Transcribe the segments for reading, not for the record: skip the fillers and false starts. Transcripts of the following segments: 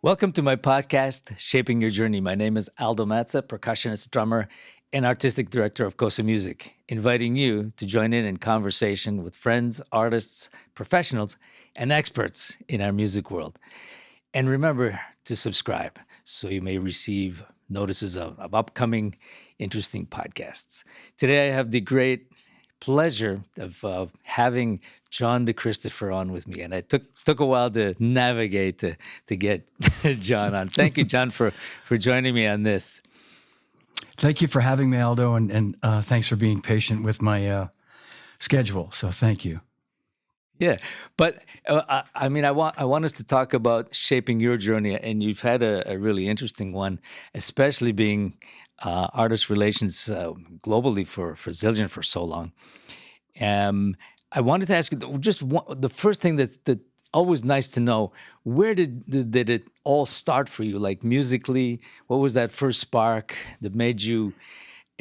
Welcome to my podcast, Shaping Your Journey. My name is Aldo Matza, percussionist, drummer, and artistic director of Kosa Music, inviting you to join in conversation with friends, artists, professionals, and experts in our music world. And remember to subscribe so you may receive notices of upcoming interesting podcasts. Today, I have the great pleasure of having John DeChristopher on with me, and it took a while to navigate to get John on. Thank you, John, for joining me on this. Thank you for having me, Aldo, and thanks for being patient with my schedule. So thank you. Yeah, but I want us to talk about shaping your journey, and you've had a really interesting one, especially being artist relations globally for Zildjian for so long. I wanted to ask you the first thing that's always nice to know: where did it all start for you? Like musically, what was that first spark that made you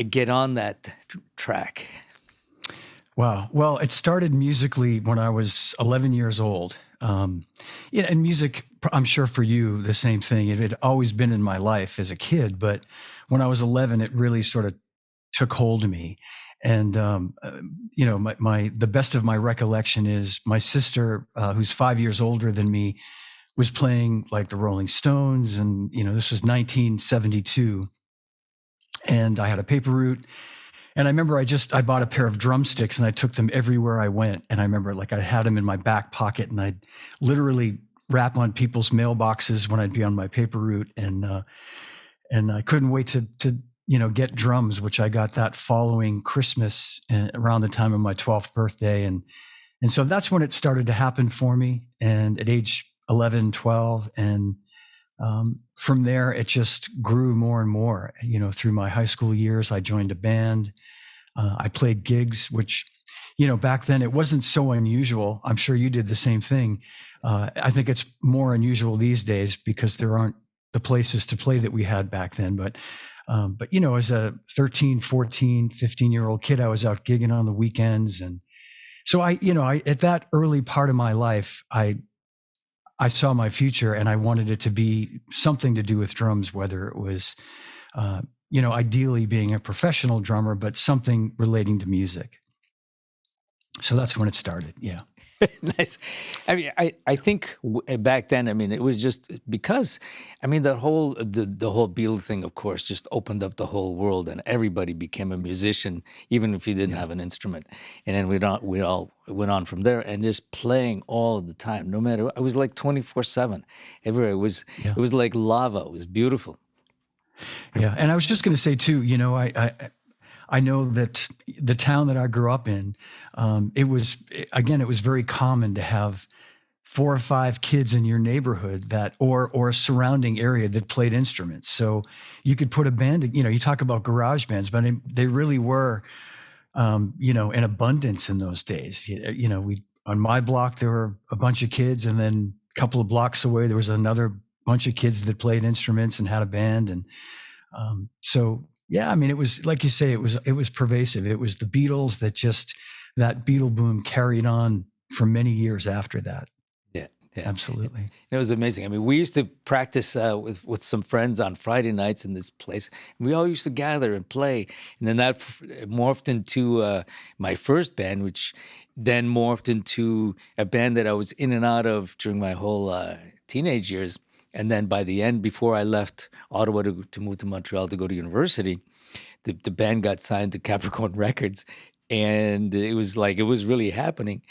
get on that track? Wow. Well, it started musically when I was 11 years old. And music, I'm sure for you, the same thing. It had always been in my life as a kid, but when I was 11, it really sort of took hold of me. And, the best of my recollection is my sister, who's 5 years older than me, was playing like the Rolling Stones. And, this was 1972. And I had a paper route. And I remember I bought a pair of drumsticks and I took them everywhere I went. And I remember I had them in my back pocket and I'd literally rap on people's mailboxes when I'd be on my paper route. And I couldn't wait to get drums, which I got that following Christmas around the time of my 12th birthday. And so that's when it started to happen for me. And at age 11, 12, and from there, it just grew more and more. Through my high school years, I joined a band. I played gigs, which, back then it wasn't so unusual. I'm sure you did the same thing. I think it's more unusual these days because there aren't the places to play that we had back then. But as a 13, 14, 15-year-old kid, I was out gigging on the weekends. And so I at that early part of my life, I saw my future and I wanted it to be something to do with drums, whether it was, ideally being a professional drummer, but something relating to music. So that's when it started. Yeah. Nice. I think back then, it was just because, the whole Beatle thing, of course, just opened up the whole world and everybody became a musician, even if you didn't have an instrument. And then we all went on from there and just playing all the time, no matter, it was like 24/7 everywhere. It was like lava. It was beautiful. Yeah. And I was just going to say too, I know that the town that I grew up in, it was very common to have 4 or 5 kids in your neighborhood or a surrounding area that played instruments. So you could put a band, you talk about garage bands, but they really were, in abundance in those days. On my block, there were a bunch of kids, and then a couple of blocks away, there was another bunch of kids that played instruments and had a band. And so, yeah, it was like you say, it was pervasive. It was the Beatles that Beatle boom carried on for many years after that. Yeah. Absolutely. It was amazing. We used to practice with some friends on Friday nights in this place. We all used to gather and play. And then that morphed into my first band, which then morphed into a band that I was in and out of during my whole teenage years. And then by the end, before I left Ottawa to move to Montreal to go to university, the band got signed to Capricorn Records, and it was really happening.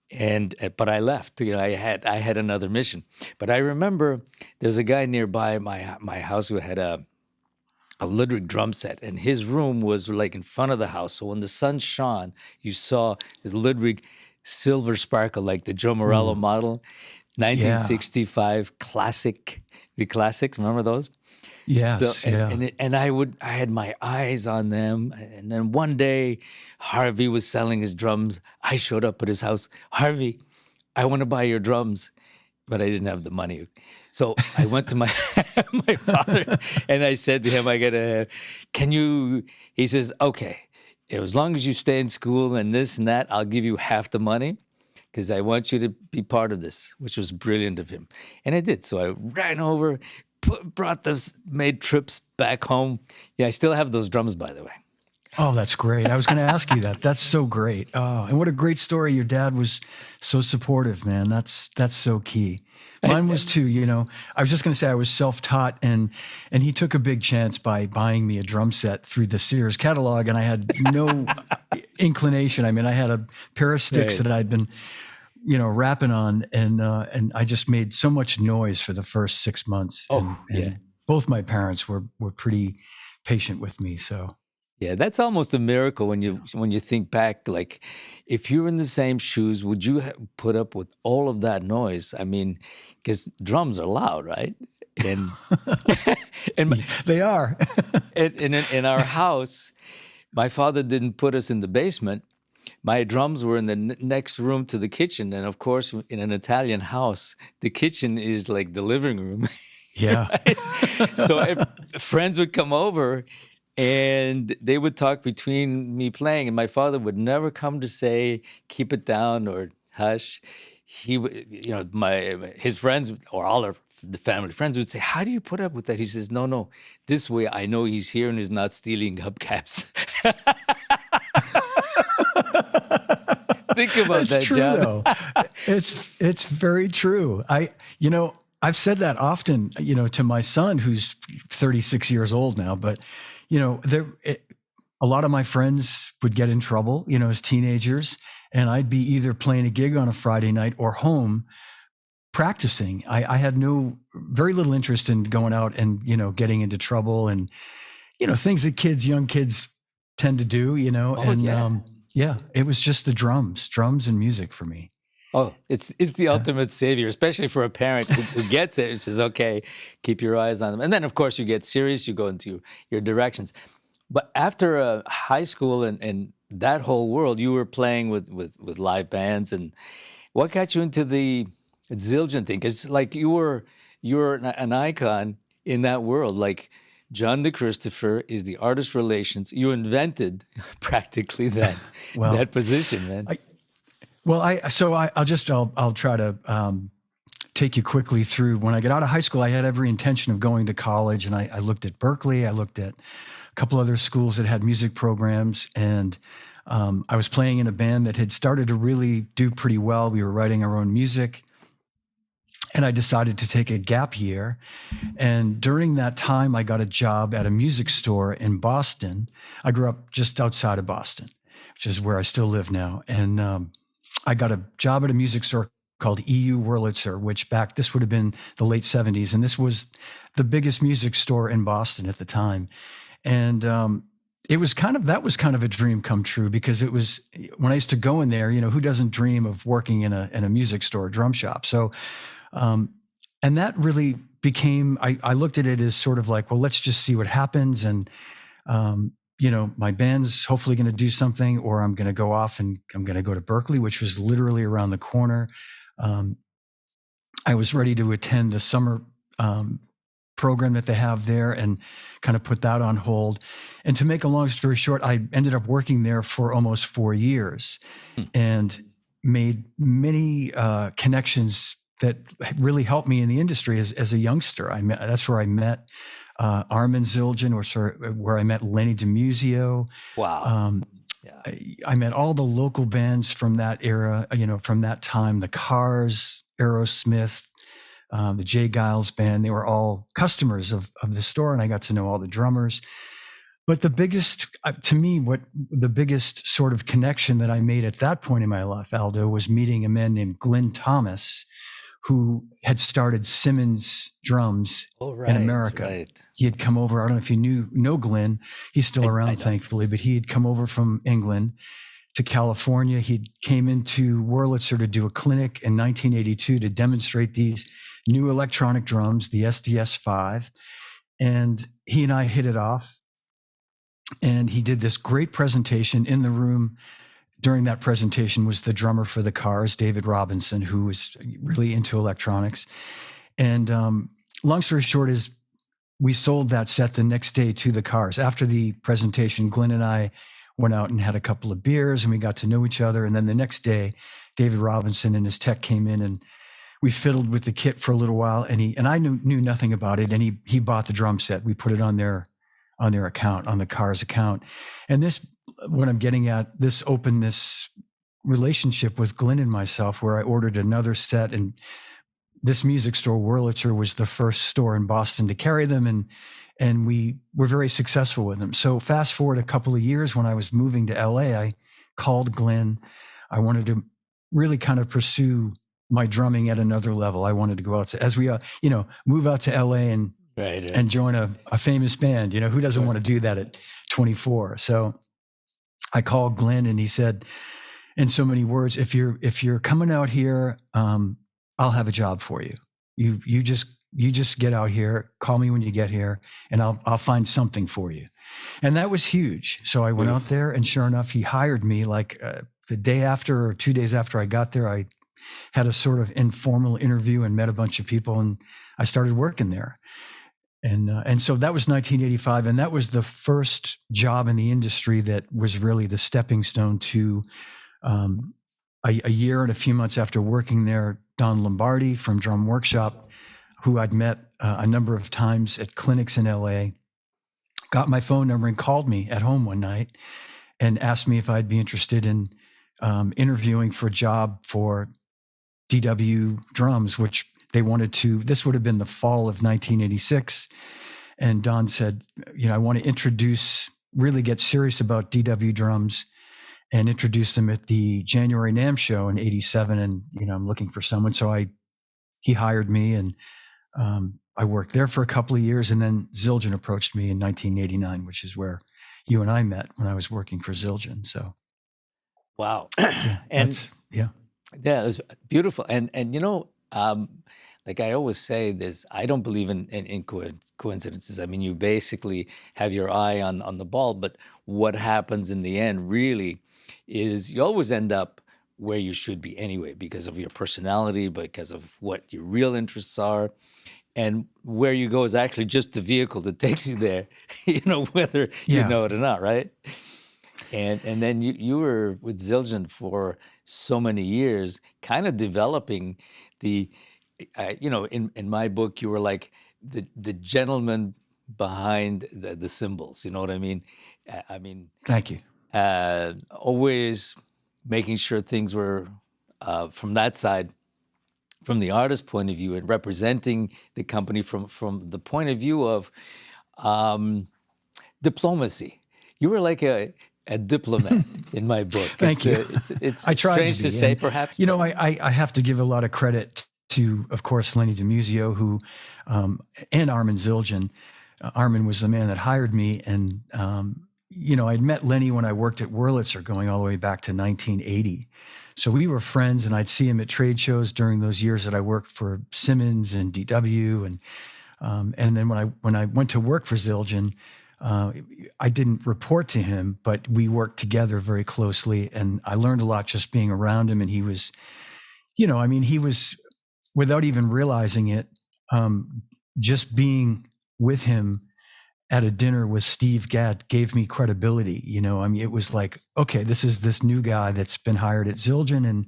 But I left. I had another mission. But I remember there was a guy nearby my house who had a Ludwig drum set, and his room was like in front of the house. So when the sun shone, you saw the Ludwig silver sparkle, like the Joe Morello model. 1965 classic, the classics. Remember those? Yes. And I had my eyes on them. And then one day, Harvey was selling his drums. I showed up at his house. Harvey, I want to buy your drums, but I didn't have the money. So I went to my my father and I said to him, he says, okay, as long as you stay in school and this and that, I'll give you half the money. because I want you to be part of this, which was brilliant of him. And I did. So I ran over, brought those, made trips back home. Yeah, I still have those drums, by the way. Oh, that's great. I was going to ask you that. That's so great. Oh, and what a great story. Your dad was so supportive, man. That's so key. Mine was too, you know. I was just going to say I was self-taught, and he took a big chance by buying me a drum set through the Sears catalog, and I had no inclination. I mean, I had a pair of sticks that I'd been, you know, rapping on, and I just made so much noise for the first 6 months. And both my parents were pretty patient with me, so. Yeah, that's almost a miracle when you think back. Like, if you're in the same shoes, would you put up with all of that noise? I mean, because drums are loud, right? And and they are. in our house, my father didn't put us in the basement. My drums were in the next room to the kitchen, and of course, in an Italian house, the kitchen is like the living room. Yeah. So friends would come over. And they would talk between me playing, and my father would never come to say, keep it down or hush. He would, you know, his friends or all the family friends would say, how do you put up with that? He says, no, this way I know he's here and he's not stealing hubcaps. Think about that, true, John. Though. It's very true. You know, I've said that often, you know, to my son, who's 36 years old now, but you know, a lot of my friends would get in trouble, you know, as teenagers, and I'd be either playing a gig on a Friday night or home practicing. I had very little interest in going out and, you know, getting into trouble and, you know, things that young kids tend to do, you know, it was just the drums and music for me. Oh, it's the ultimate savior, especially for a parent who gets it and says, okay, keep your eyes on them. And then, of course, you get serious, you go into your directions. But after high school and that whole world, you were playing with live bands. And what got you into the Zildjian thing? Because like you're an icon in that world. Like John DeChristopher is the artist relations. You invented practically that position, man. I'll try to take you quickly through. When I got out of high school, I had every intention of going to college, and I looked at Berkeley. I looked at a couple other schools that had music programs, and I was playing in a band that had started to really do pretty well. We were writing our own music, and I decided to take a gap year. And during that time, I got a job at a music store in Boston. I grew up just outside of Boston, which is where I still live now, and I got a job at a music store called EU Wurlitzer, this would have been the late 70s. And this was the biggest music store in Boston at the time. And that was kind of a dream come true, because it was, when I used to go in there, you know, who doesn't dream of working in a music store, drum shop? So, and that really became, I looked at it as sort of like, well, let's just see what happens. And, you know, my band's hopefully going to do something, or I'm going to go off and I'm going to go to Berkeley, which was literally around the corner. I was ready to attend the summer program that they have there and kind of put that on hold. And to make a long story short, I ended up working there for almost 4 years and made many connections that really helped me in the industry as a youngster. That's where I met Armin Zildjian, where I met Lenny DiMuzio. Wow. I met all the local bands from that era, you know, from that time, the Cars, Aerosmith, the Jay Giles band. They were all customers of the store, and I got to know all the drummers. But the biggest, to me, the biggest sort of connection that I made at that point in my life, Aldo, was meeting a man named Glenn Thomas, who had started Simmons Drums in America. Right. He had come over. I don't know if you know Glenn. He's still around, thankfully, but he had come over from England to California. He came into Wurlitzer to do a clinic in 1982 to demonstrate these new electronic drums, the SDS-5. And he and I hit it off. And he did this great presentation. In the room during that presentation was the drummer for the Cars, David Robinson, who was really into electronics. And long story short is we sold that set the next day to the Cars. After the presentation, Glenn and I went out and had a couple of beers, and we got to know each other. And then the next day, David Robinson and his tech came in, and we fiddled with the kit for a little while, and I knew nothing about it, and he bought the drum set. We put it on their account, on the Cars account. And this, what I'm getting at, this opened this relationship with Glenn and myself, where I ordered another set, and this music store, Wurlitzer, was the first store in Boston to carry them, and we were very successful with them. So fast forward a couple of years, when I was moving to LA, I called Glenn. I wanted to really kind of pursue my drumming at another level. I wanted to go out to, as we, move out to LA and Right. and join a famous band. Who doesn't want to do that at 24? So I called Glenn, and he said, in so many words, if you're coming out here, I'll have a job for you. You just get out here, call me when you get here, and I'll find something for you. And that was huge. So I went out there, and sure enough, he hired me. Like the day after or 2 days after I got there, I had a sort of informal interview and met a bunch of people, and I started working there. And so that was 1985, and that was the first job in the industry that was really the stepping stone to a year and a few months after working there. Don Lombardi from Drum Workshop, who I'd met a number of times at clinics in LA, got my phone number and called me at home one night and asked me if I'd be interested in interviewing for a job for DW Drums, which they wanted to. This would have been the fall of 1986. And Don said, I want to really get serious about DW Drums and introduce them at the January NAMM show in 87. And, I'm looking for someone. So he hired me, and I worked there for a couple of years. And then Zildjian approached me in 1989, which is where you and I met, when I was working for Zildjian. So. Wow. And yeah, it was beautiful. And like I always say this, I don't believe in coincidences. I mean, you basically have your eye on the ball, but what happens in the end really is you always end up where you should be anyway, because of your personality, because of what your real interests are. And where you go is actually just the vehicle that takes you there, whether you know it or not, right? And then you were with Zildjian for so many years, kind of developing the, in my book, you were like the gentleman behind the cymbals. You know what I mean? Thank you. Always making sure things were from that side, from the artist's point of view, and representing the company from the point of view of diplomacy. You were like a diplomat in my book. Thank you. It's I tried strange to say, perhaps. I have to give a lot of credit to, of course, Lenny DiMuzio, who, and Armin Zildjian. Armin was the man that hired me. And, I'd met Lenny when I worked at Wurlitzer, going all the way back to 1980. So we were friends, and I'd see him at trade shows during those years that I worked for Simmons and DW. And then when I went to work for Zildjian, I didn't report to him, but we worked together very closely, and I learned a lot just being around him. And he was, he was, without even realizing it, just being with him at a dinner with Steve Gadd gave me credibility. It was like, okay, this is this new guy that's been hired at Zildjian, and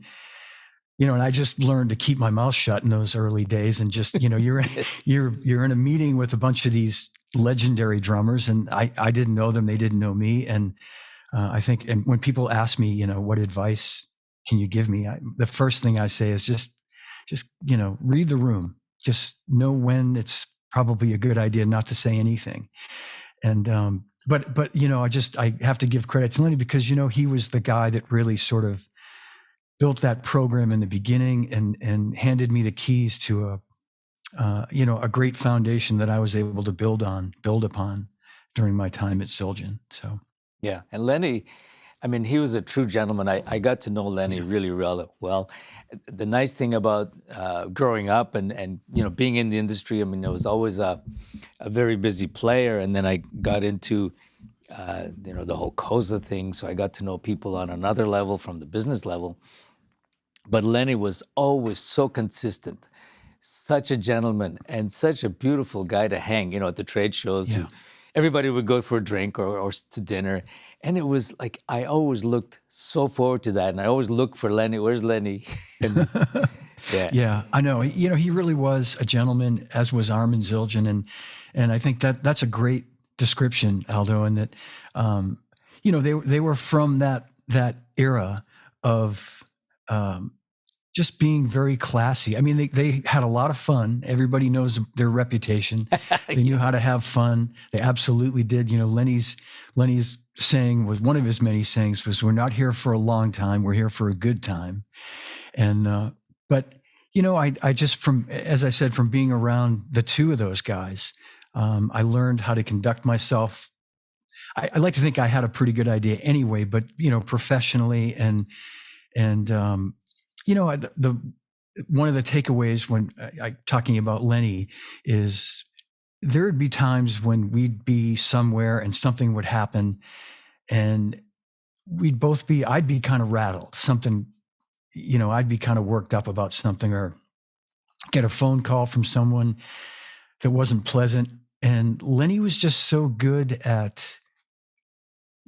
and I just learned to keep my mouth shut in those early days, and just you're in a meeting with a bunch of these legendary drummers, and I didn't know them, they didn't know me, and I think, and when people ask me, what advice can you give me, the first thing I say is just read the room, just know when it's probably a good idea not to say anything. And but I have to give credit to Lenny, because he was the guy that really sort of built that program in the beginning, and handed me the keys to a great foundation that I was able to build upon during my time at Zildjian. So yeah, and Lenny, he was a true gentleman. I got to know Lenny really well. The nice thing about growing up and being in the industry, I was always a very busy player, and then I got into the whole COSA thing, so I got to know people on another level, from the business level. But Lenny was always so consistent, such a gentleman, and such a beautiful guy to hang, at the trade shows. Yeah. everybody would go for a drink or to dinner. And it was like, I always looked so forward to that. And I always looked for Lenny. Where's Lenny? And this, yeah. Yeah, I know. You know, he really was a gentleman, as was Armin Zildjian, and I think that that's a great description, Aldo, and that you know, they were from that era of just being very classy. I mean, they had a lot of fun. Everybody knows their reputation. They knew how to Yes. have fun. They absolutely did. You know, Lenny's saying was one of his many sayings was, "We're not here for a long time. We're here for a good time." And but you know, I just from as I said, from being around the two of those guys, I learned how to conduct myself. I like to think I had a pretty good idea anyway, but you know, professionally and you know, the one of the takeaways when I talking about Lenny is there would be times when we'd be somewhere and something would happen, and I'd be kind of rattled. Something, you know, I'd be kind of worked up about something or get a phone call from someone that wasn't pleasant. And Lenny was just so good at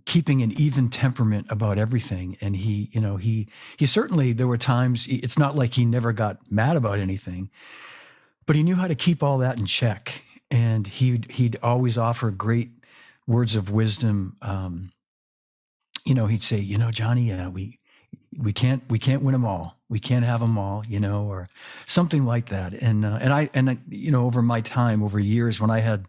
keeping an even temperament about everything. And he, you know, he certainly, there were times, it's not like he never got mad about anything, but he knew how to keep all that in check. And he'd always offer great words of wisdom. You know, he'd say, you know, Johnny, we can't win them all. We can't have them all, you know, or something like that. And you know, over my time, over years, when I had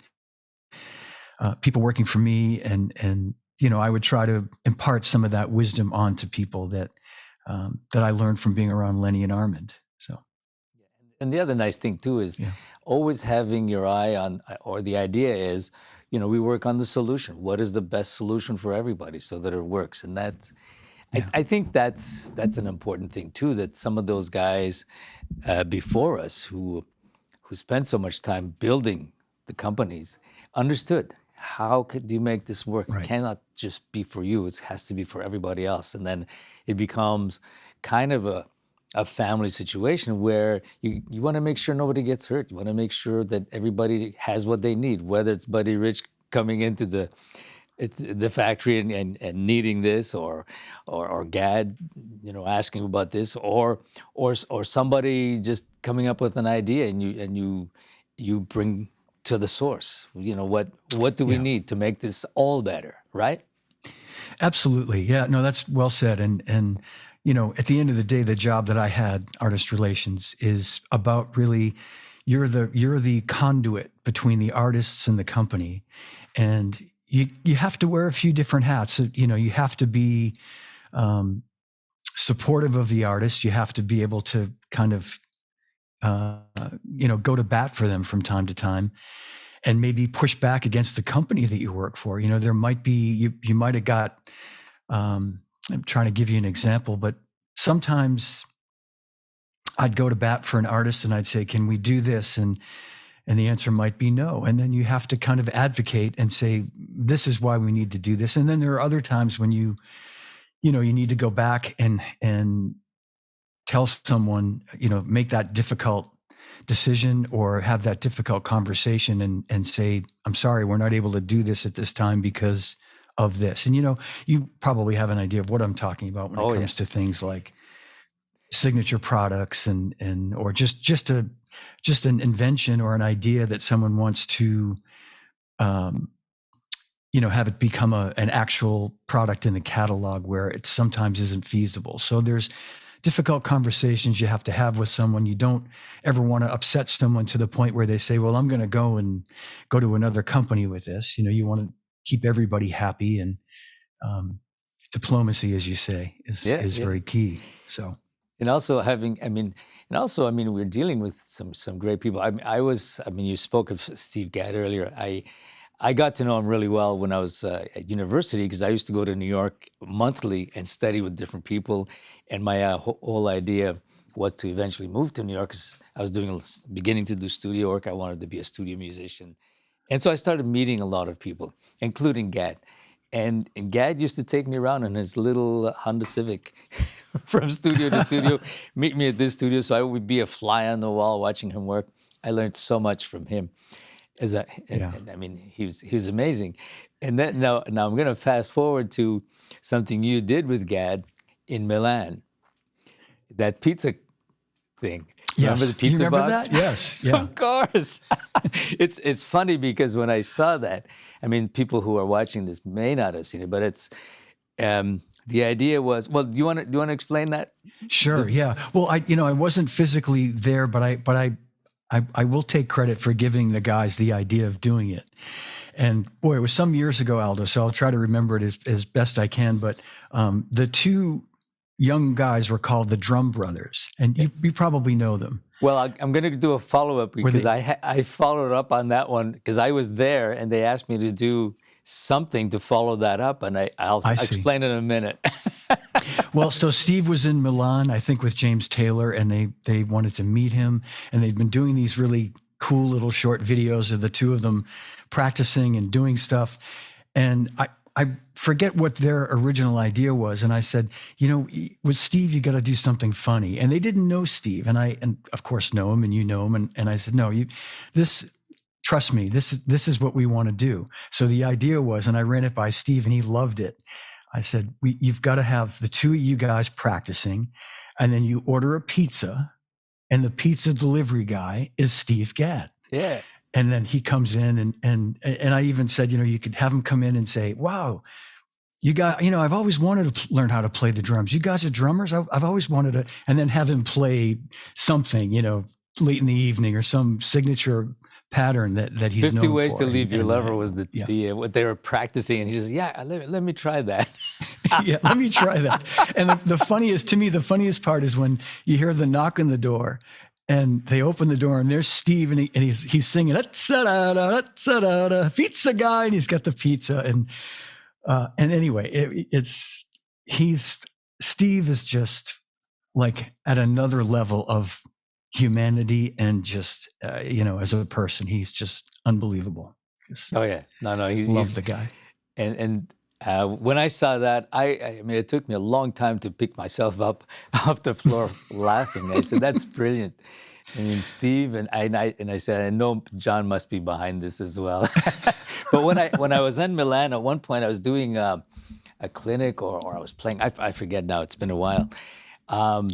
people working for me, and you know, I would try to impart some of that wisdom onto people that I learned from being around Lenny and Armand. So, And the other nice thing too is yeah, always having your eye on, or the idea is, you know, we work on the solution. What is the best solution for everybody so that it works? And that's, yeah, I think that's an important thing too. That some of those guys before us who spent so much time building the companies understood how could you make this work? It right, cannot just be for you; it has to be for everybody else. And then it becomes kind of a family situation where you want to make sure nobody gets hurt. You want to make sure that everybody has what they need, whether it's Buddy Rich coming into the factory and needing this, or Gad, you know, asking about this, or somebody just coming up with an idea and you bring to the source. You know, what do we yeah. need to make this all better, right? Absolutely. Yeah, no, that's well said. And you know, at the end of the day, the job that I had, artist relations, is about really you're the conduit between the artists and the company. And you have to wear a few different hats. So, you know, you have to be supportive of the artist. You have to be able to kind of uh, you know, go to bat for them from time to time, and maybe push back against the company that you work for. You know, there might be you might have got. I'm trying to give you an example, but sometimes I'd go to bat for an artist and I'd say, "Can we do this?" And the answer might be no. And then you have to kind of advocate and say, "This is why we need to do this." And then there are other times when you know, you need to go back and tell someone, you know, make that difficult decision or have that difficult conversation and say, "I'm sorry, we're not able to do this at this time because of this." And you know, you probably have an idea of what I'm talking about when it Oh comes to yes. things like signature products and or just an invention or an idea that someone wants to um, you know, have it become an actual product in the catalog where it sometimes isn't feasible. So there's difficult conversations you have to have with someone. You don't ever want to upset someone to the point where they say, "Well, I'm going to go to another company with this." You know, you want to keep everybody happy, and um, diplomacy, as you say, Yeah, is yeah. very key. So And also having, I mean, we're dealing with some great people. I mean, you spoke of Steve Gadd earlier. I got to know him really well when I was at university because I used to go to New York monthly and study with different people. And my whole idea was to eventually move to New York because I was beginning to do studio work. I wanted to be a studio musician. And so I started meeting a lot of people, including Gad. And Gad used to take me around in his little Honda Civic from studio to studio, meet me at this studio. So I would be a fly on the wall watching him work. I learned so much from him. As a, Yeah. and I mean, he was amazing. And then now I'm going to fast forward to something you did with Gad in Milan, that pizza thing. Remember the Yes. Do you pizza remember box? that? Yes. Yeah. Of course. It's funny because when I saw that, I mean, people who are watching this may not have seen it, but it's the idea was, well, do you want to explain that? Sure. The, Yeah. Well, I wasn't physically there, but I will take credit for giving the guys the idea of doing it. And boy, it was some years ago, Aldo. So I'll try to remember it as best I can. But the two young guys were called the Drum Brothers, and you yes. probably know them. Well, I'm going to do a follow-up Were because they? I followed up on that one because I was there and they asked me to do something to follow that up, and I'll I see. explain in a minute. Well, so Steve was in Milan, I think, with James Taylor, and they wanted to meet him, and they'd been doing these really cool little short videos of the two of them practicing and doing stuff. And I forget what their original idea was, and I said, with Steve, you got to do something funny. And they didn't know Steve, and of course know him, and you know him, and I said, no, this. Trust me, this is what we want to do. So the idea was, and I ran it by Steve, and he loved it. I said, you've got to have the two of you guys practicing, and then you order a pizza, and the pizza delivery guy is Steve Gadd. Yeah. And then he comes in, and I even said, you could have him come in and say, wow, you got, I've always wanted to learn how to play the drums. You guys are drummers? I've always wanted to, and then have him play something, late in the evening or some signature pattern that he's 50 known Ways for. to Leave Your Lover was Yeah. the what they were practicing, and he says, "Yeah, let me try that." Yeah, let me try that. And the funniest part is when you hear the knock on the door, and they open the door, and there's Steve, and he's singing pizza guy, and he's got the pizza, and anyway, Steve is just like at another level of humanity, and just as a person, he's just unbelievable. Just Oh yeah, no, love the guy. and when I saw that, I mean, it took me a long time to pick myself up off the floor laughing. I said, "That's brilliant." I mean, Steve and I said, "I know John must be behind this as well." But when I was in Milan, at one point I was doing a clinic or I was playing. I forget now. It's been a while.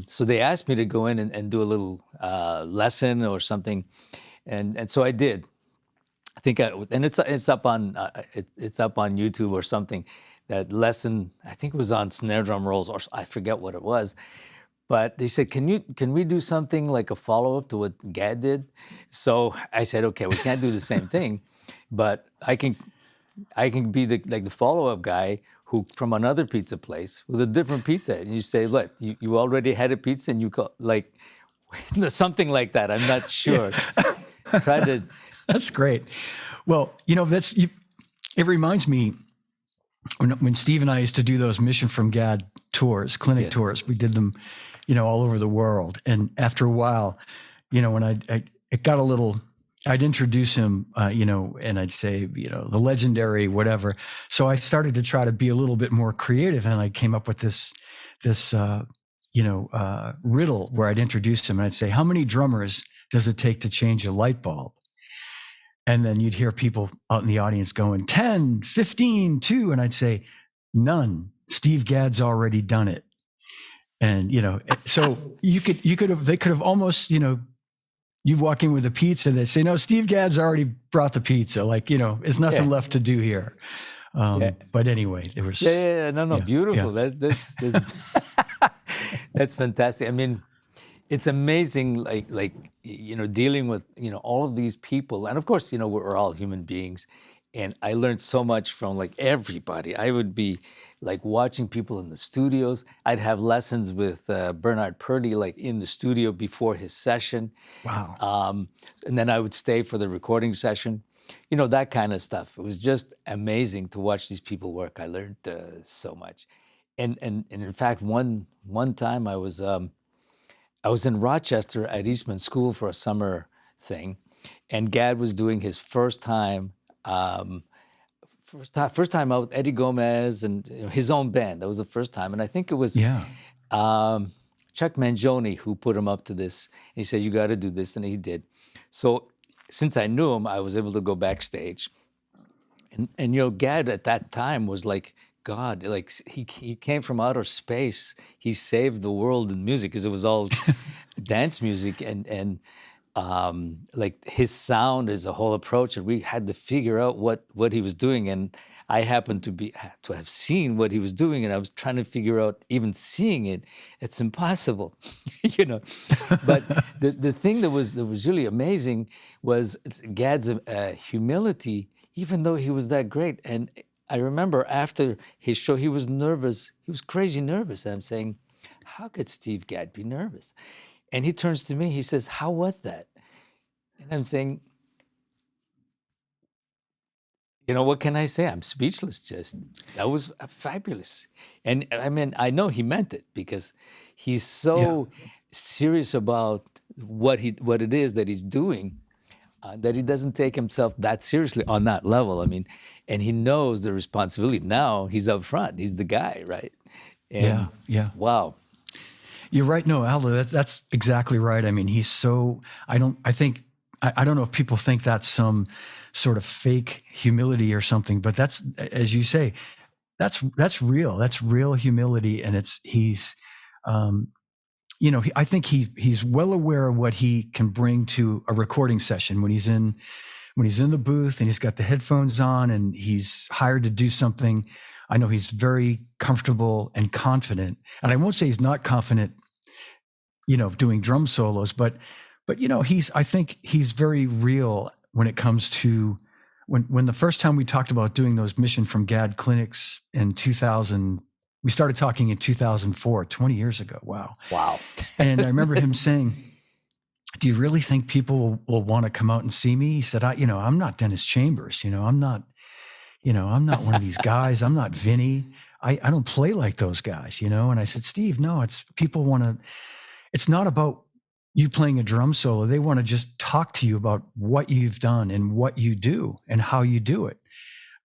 So they asked me to go in and do a little lesson or something, and so I did. I think, and it's up on it's up on YouTube or something. That lesson, I think it was on snare drum rolls, or I forget what it was. But they said, can we do something like a follow up to what Gad did? So I said, okay, we can't do the same thing, but I can be the follow up guy who from another pizza place with a different pizza, and you say, look, you already had a pizza, and you call like something like that. I'm not sure. Try to. That's great. Well, it reminds me when Steve and I used to do those Mission from Gad tours, clinic Yes. tours. We did them, all over the world. And after a while, when it got a little, I'd introduce him, and I'd say, the legendary whatever. So I started to try to be a little bit more creative, and I came up with this riddle where I'd introduce him, and I'd say, how many drummers does it take to change a light bulb? And then you'd hear people out in the audience going 10, 15, 2. And I'd say, none. Steve Gadd's already done it. And, so they could have almost, you walk in with a pizza, they say, no, Steve Gadd's already brought the pizza. Like, there's nothing left to do here. But anyway, there was. No, beautiful. Yeah. That's that's fantastic. I mean, it's amazing, like dealing with all of these people, and of course we're all human beings, and I learned so much from like everybody. I would be like watching people in the studios. I'd have lessons with Bernard Purdy like in the studio before his session. Wow. And then I would stay for the recording session. That kind of stuff. It was just amazing to watch these people work. I learned so much, and in fact one time I was in Rochester at Eastman School for a summer thing, and Gad was doing his first time out with Eddie Gomez and his own band. That was the first time, and I think it was Chuck Mangione who put him up to this. He said, "You got to do this," and he did. So since I knew him, I was able to go backstage. And you know, Gad at that time was like God. Like he came from outer space. He saved the world in music because it was all dance music, and like his sound, his whole approach, and we had to figure out what he was doing. And I happened to have seen what he was doing, and I was trying to figure out, even seeing it, it's impossible, you know. But the thing that was really amazing was Gad's humility, even though he was that great. And I remember after his show, he was nervous. He was crazy nervous. And I'm saying, how could Steve Gadd be nervous? And he turns to me, he says, how was that? And I'm saying, you know, what can I say? I'm speechless. Just that was fabulous. And I mean, I know he meant it because he's Yeah. so serious about what it is that he's doing, that he doesn't take himself that seriously on that level. I mean, and he knows the responsibility. Now he's up front. He's the guy, right? Yeah. And Yeah. wow. You're right. No, Aldo, that's exactly right. I mean, he's so, I don't know if people think that's some sort of fake humility or something, but that's, as you say, that's real. That's real humility. And he's, you know, I think he's well aware of what he can bring to a recording session when he's in the booth and he's got the headphones on and he's hired to do something. I know he's very comfortable and confident. And I won't say he's not confident, you know, doing drum solos, but you know, I think he's very real when it comes to when the first time we talked about doing those Mission from Gad clinics in 2000, we started talking in 2004, 20 years ago. Wow. And I remember him saying, do you really think people will want to come out and see me? He said, I'm not Dennis Chambers. I'm not one of these guys. I'm not Vinny. I don't play like those guys, And I said, Steve, no, it's not about you playing a drum solo. They want to just talk to you about what you've done and what you do and how you do it.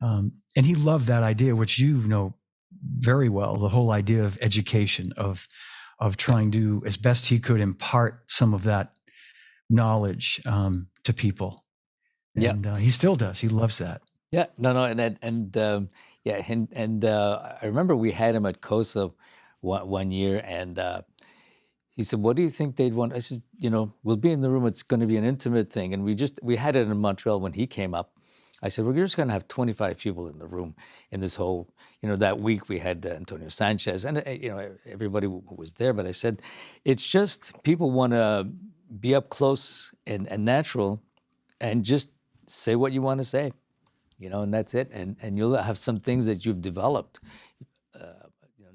And he loved that idea, which you know very well, the whole idea of education, of trying to, as best he could, impart some of that knowledge to people. And he still does. He loves that. Yeah, no, and I remember we had him at COSA one year, and he said, "What do you think they'd want?" I said, "We'll be in the room. It's going to be an intimate thing." And we had it in Montreal when he came up. I said, "We're just going to have 25 people in the room in this whole, that week we had Antonio Sanchez and everybody who was there." But I said, "It's just people want to be up close and natural, and just say what you want to say." And that's it. And you'll have some things that you've developed,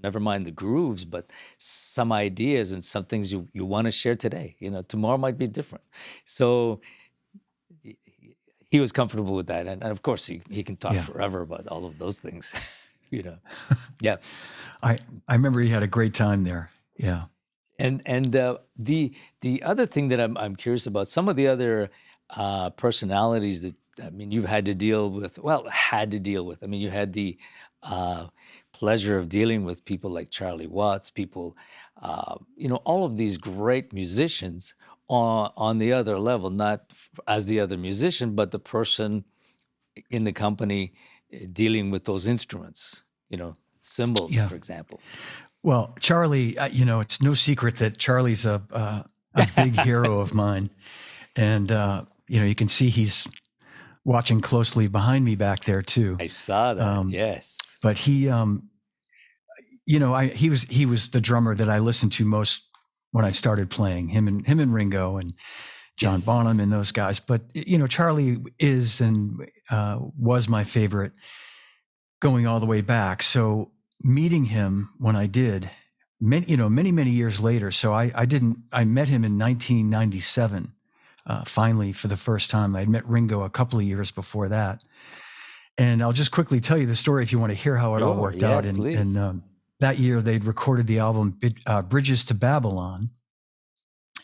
never mind the grooves, but some ideas and some things you want to share today. Tomorrow might be different. So he was comfortable with that. And of course, he can talk forever about all of those things, Yeah. I remember he had a great time there. Yeah. And the other thing that I'm curious about, some of the other personalities that, you've had to deal with. You had the pleasure of dealing with people like Charlie Watts, people, all of these great musicians on the other level, not as the other musician, but the person in the company dealing with those instruments, cymbals, for example. Well, Charlie, it's no secret that Charlie's a big hero of mine. And, you can see he's watching closely behind me back there too. I saw that. Yes. But he was the drummer that I listened to most when I started playing, him and Ringo and John Bonham and those guys. But, Charlie is and was my favorite going all the way back. So meeting him when I did, many years later. So I met him in 1997. Finally, for the first time. I'd met Ringo a couple of years before that. And I'll just quickly tell you the story if you want to hear how it all worked out. And that year, they'd recorded the album Bridges to Babylon.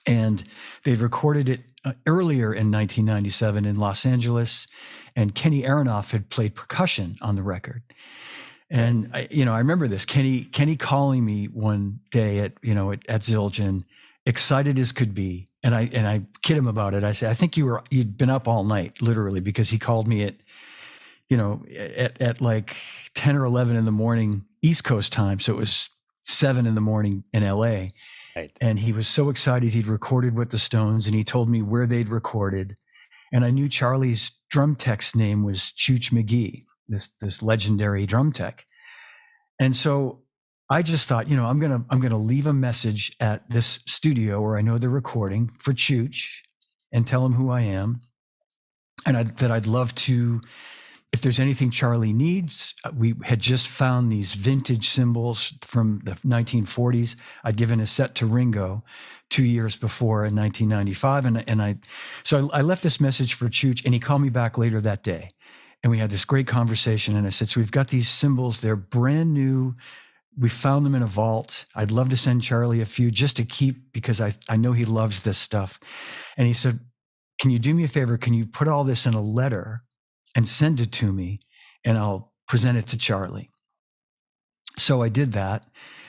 And they'd recorded it earlier in 1997 in Los Angeles. And Kenny Aronoff had played percussion on the record. And I remember this, Kenny calling me one day at Zildjian, excited as could be, I kid him about it. I say, I think you'd been up all night, literally, because he called me at like 10 or 11 in the morning, East Coast time. So it was 7 in the morning in LA. Right. And he was so excited. He'd recorded with the Stones, and he told me where they'd recorded. And I knew Charlie's drum tech's name was Chooch McGee, this legendary drum tech. And so I just thought, I'm gonna leave a message at this studio where I know they're recording for Chooch, and tell him who I am, and that I'd love to, if there's anything Charlie needs. We had just found these vintage cymbals from the 1940s. I'd given a set to Ringo 2 years before in 1995, so I left this message for Chooch, and he called me back later that day, and we had this great conversation. And I said, so we've got these cymbals, they're brand new. We found them in a vault. I'd love to send Charlie a few just to keep, because I know he loves this stuff. And he said, can you do me a favor? Can you put all this in a letter and send it to me, and I'll present it to Charlie? So I did that.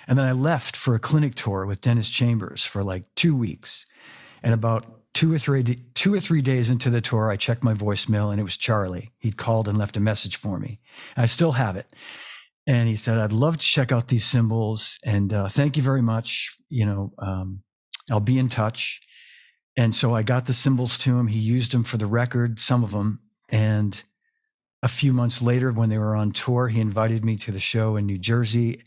And then I left for a clinic tour with Dennis Chambers for like 2 weeks. And about 2 or 3 days into the tour, I checked my voicemail, and it was Charlie. He'd called and left a message for me. And I still have it. And he said, I'd love to check out these cymbals, and thank you very much. I'll be in touch. And so I got the cymbals to him. He used them for the record, some of them. And a few months later, when they were on tour, he invited me to the show in New Jersey.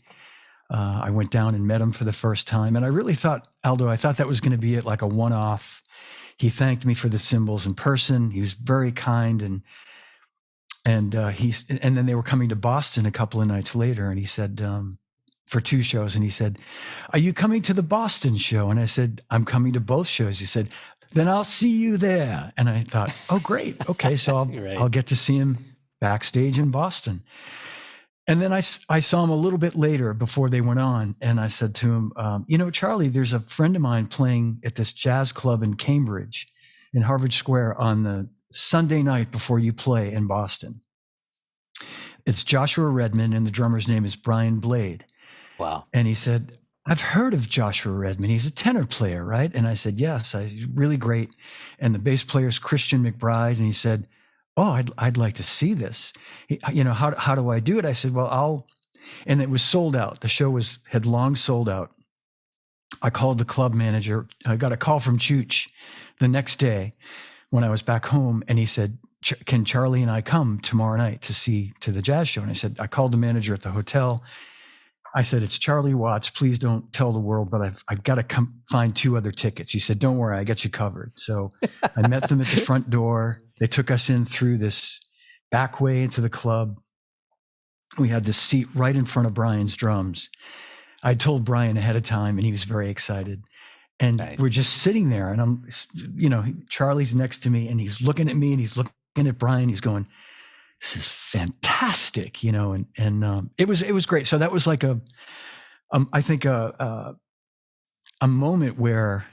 I went down and met him for the first time. And I really thought, Aldo, I thought that was going to be like a one-off. He thanked me for the cymbals in person. He was very kind. And then they were coming to Boston a couple of nights later, and he said, for 2 shows, and he said, are you coming to the Boston show? And I said, I'm coming to both shows. He said, then I'll see you there. And I thought, oh, great. Okay, so Right. I'll get to see him backstage in Boston. And then I saw him a little bit later before they went on, and I said to him, Charlie, there's a friend of mine playing at this jazz club in Cambridge, in Harvard Square, on the Sunday night before you play in Boston. It's Joshua Redman, and the drummer's name is Brian Blade. Wow. And he said, I've heard of Joshua Redman. He's a tenor player, right? And I said, yes, he's really great. And the bass player's Christian McBride. And he said, oh, I'd like to see this. How do I do it? I said, well, and it was sold out. The show had long sold out. I called the club manager. I got a call from Chooch the next day when I was back home, and he said, can Charlie and I come tomorrow night to the jazz show? And I said, I called the manager at the hotel. I said, it's Charlie Watts. Please don't tell the world, but I've got to come find 2 other tickets. He said, don't worry, I got you covered. So I met them at the front door. They took us in through this back way into the club. We had this seat right in front of Brian's drums. I told Brian ahead of time, and he was very excited. And Nice. We're just sitting there, and Charlie's next to me, and he's looking at me, and he's looking at Brian. He's going, this is fantastic, and it was great. So that was like I think a moment where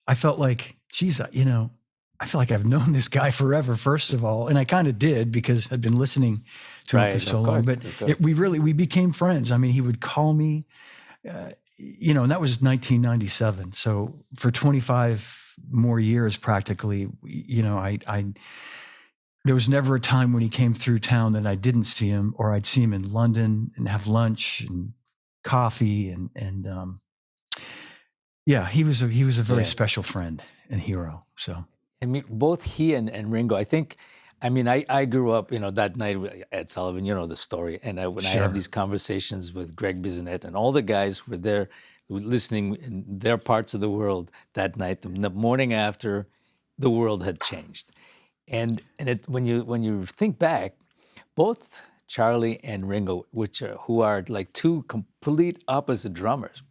I felt like, geez, I feel like I've known this guy forever, first of all. And I kind of did, because I'd been listening to him for so long, but we became friends. I mean, he would call me, and that was 1997. So for 25 more years, practically, there was never a time when he came through town that I didn't see him, or I'd see him in London and have lunch and coffee. He was a very special friend and hero. So. I mean, both he and Ringo, I grew up, that night with Ed Sullivan, the story. And when I had these conversations with Greg Bisonet, and all the guys were there listening in their parts of the world that night, the morning after, the world had changed. And when you think back, both Charlie and Ringo, who are like 2 complete opposite drummers,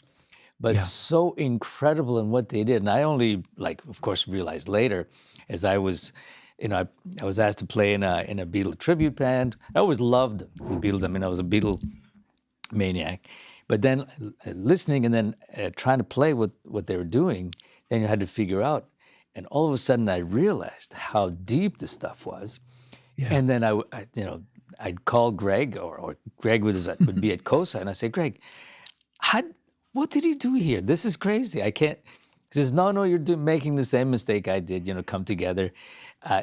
but so incredible in what they did. And I only, of course, realized later, as I was, I was asked to play in a Beatle tribute band. I always loved the Beatles. I was a Beatle maniac. But then listening and then trying to play what they were doing, then you had to figure out. And all of a sudden, I realized how deep the stuff was. Yeah. And then I'd call Greg, or Greg would be at COSA, and I say, Greg, what did he do here? This is crazy. I can't. He says, no, you're making the same mistake I did, come together. Uh,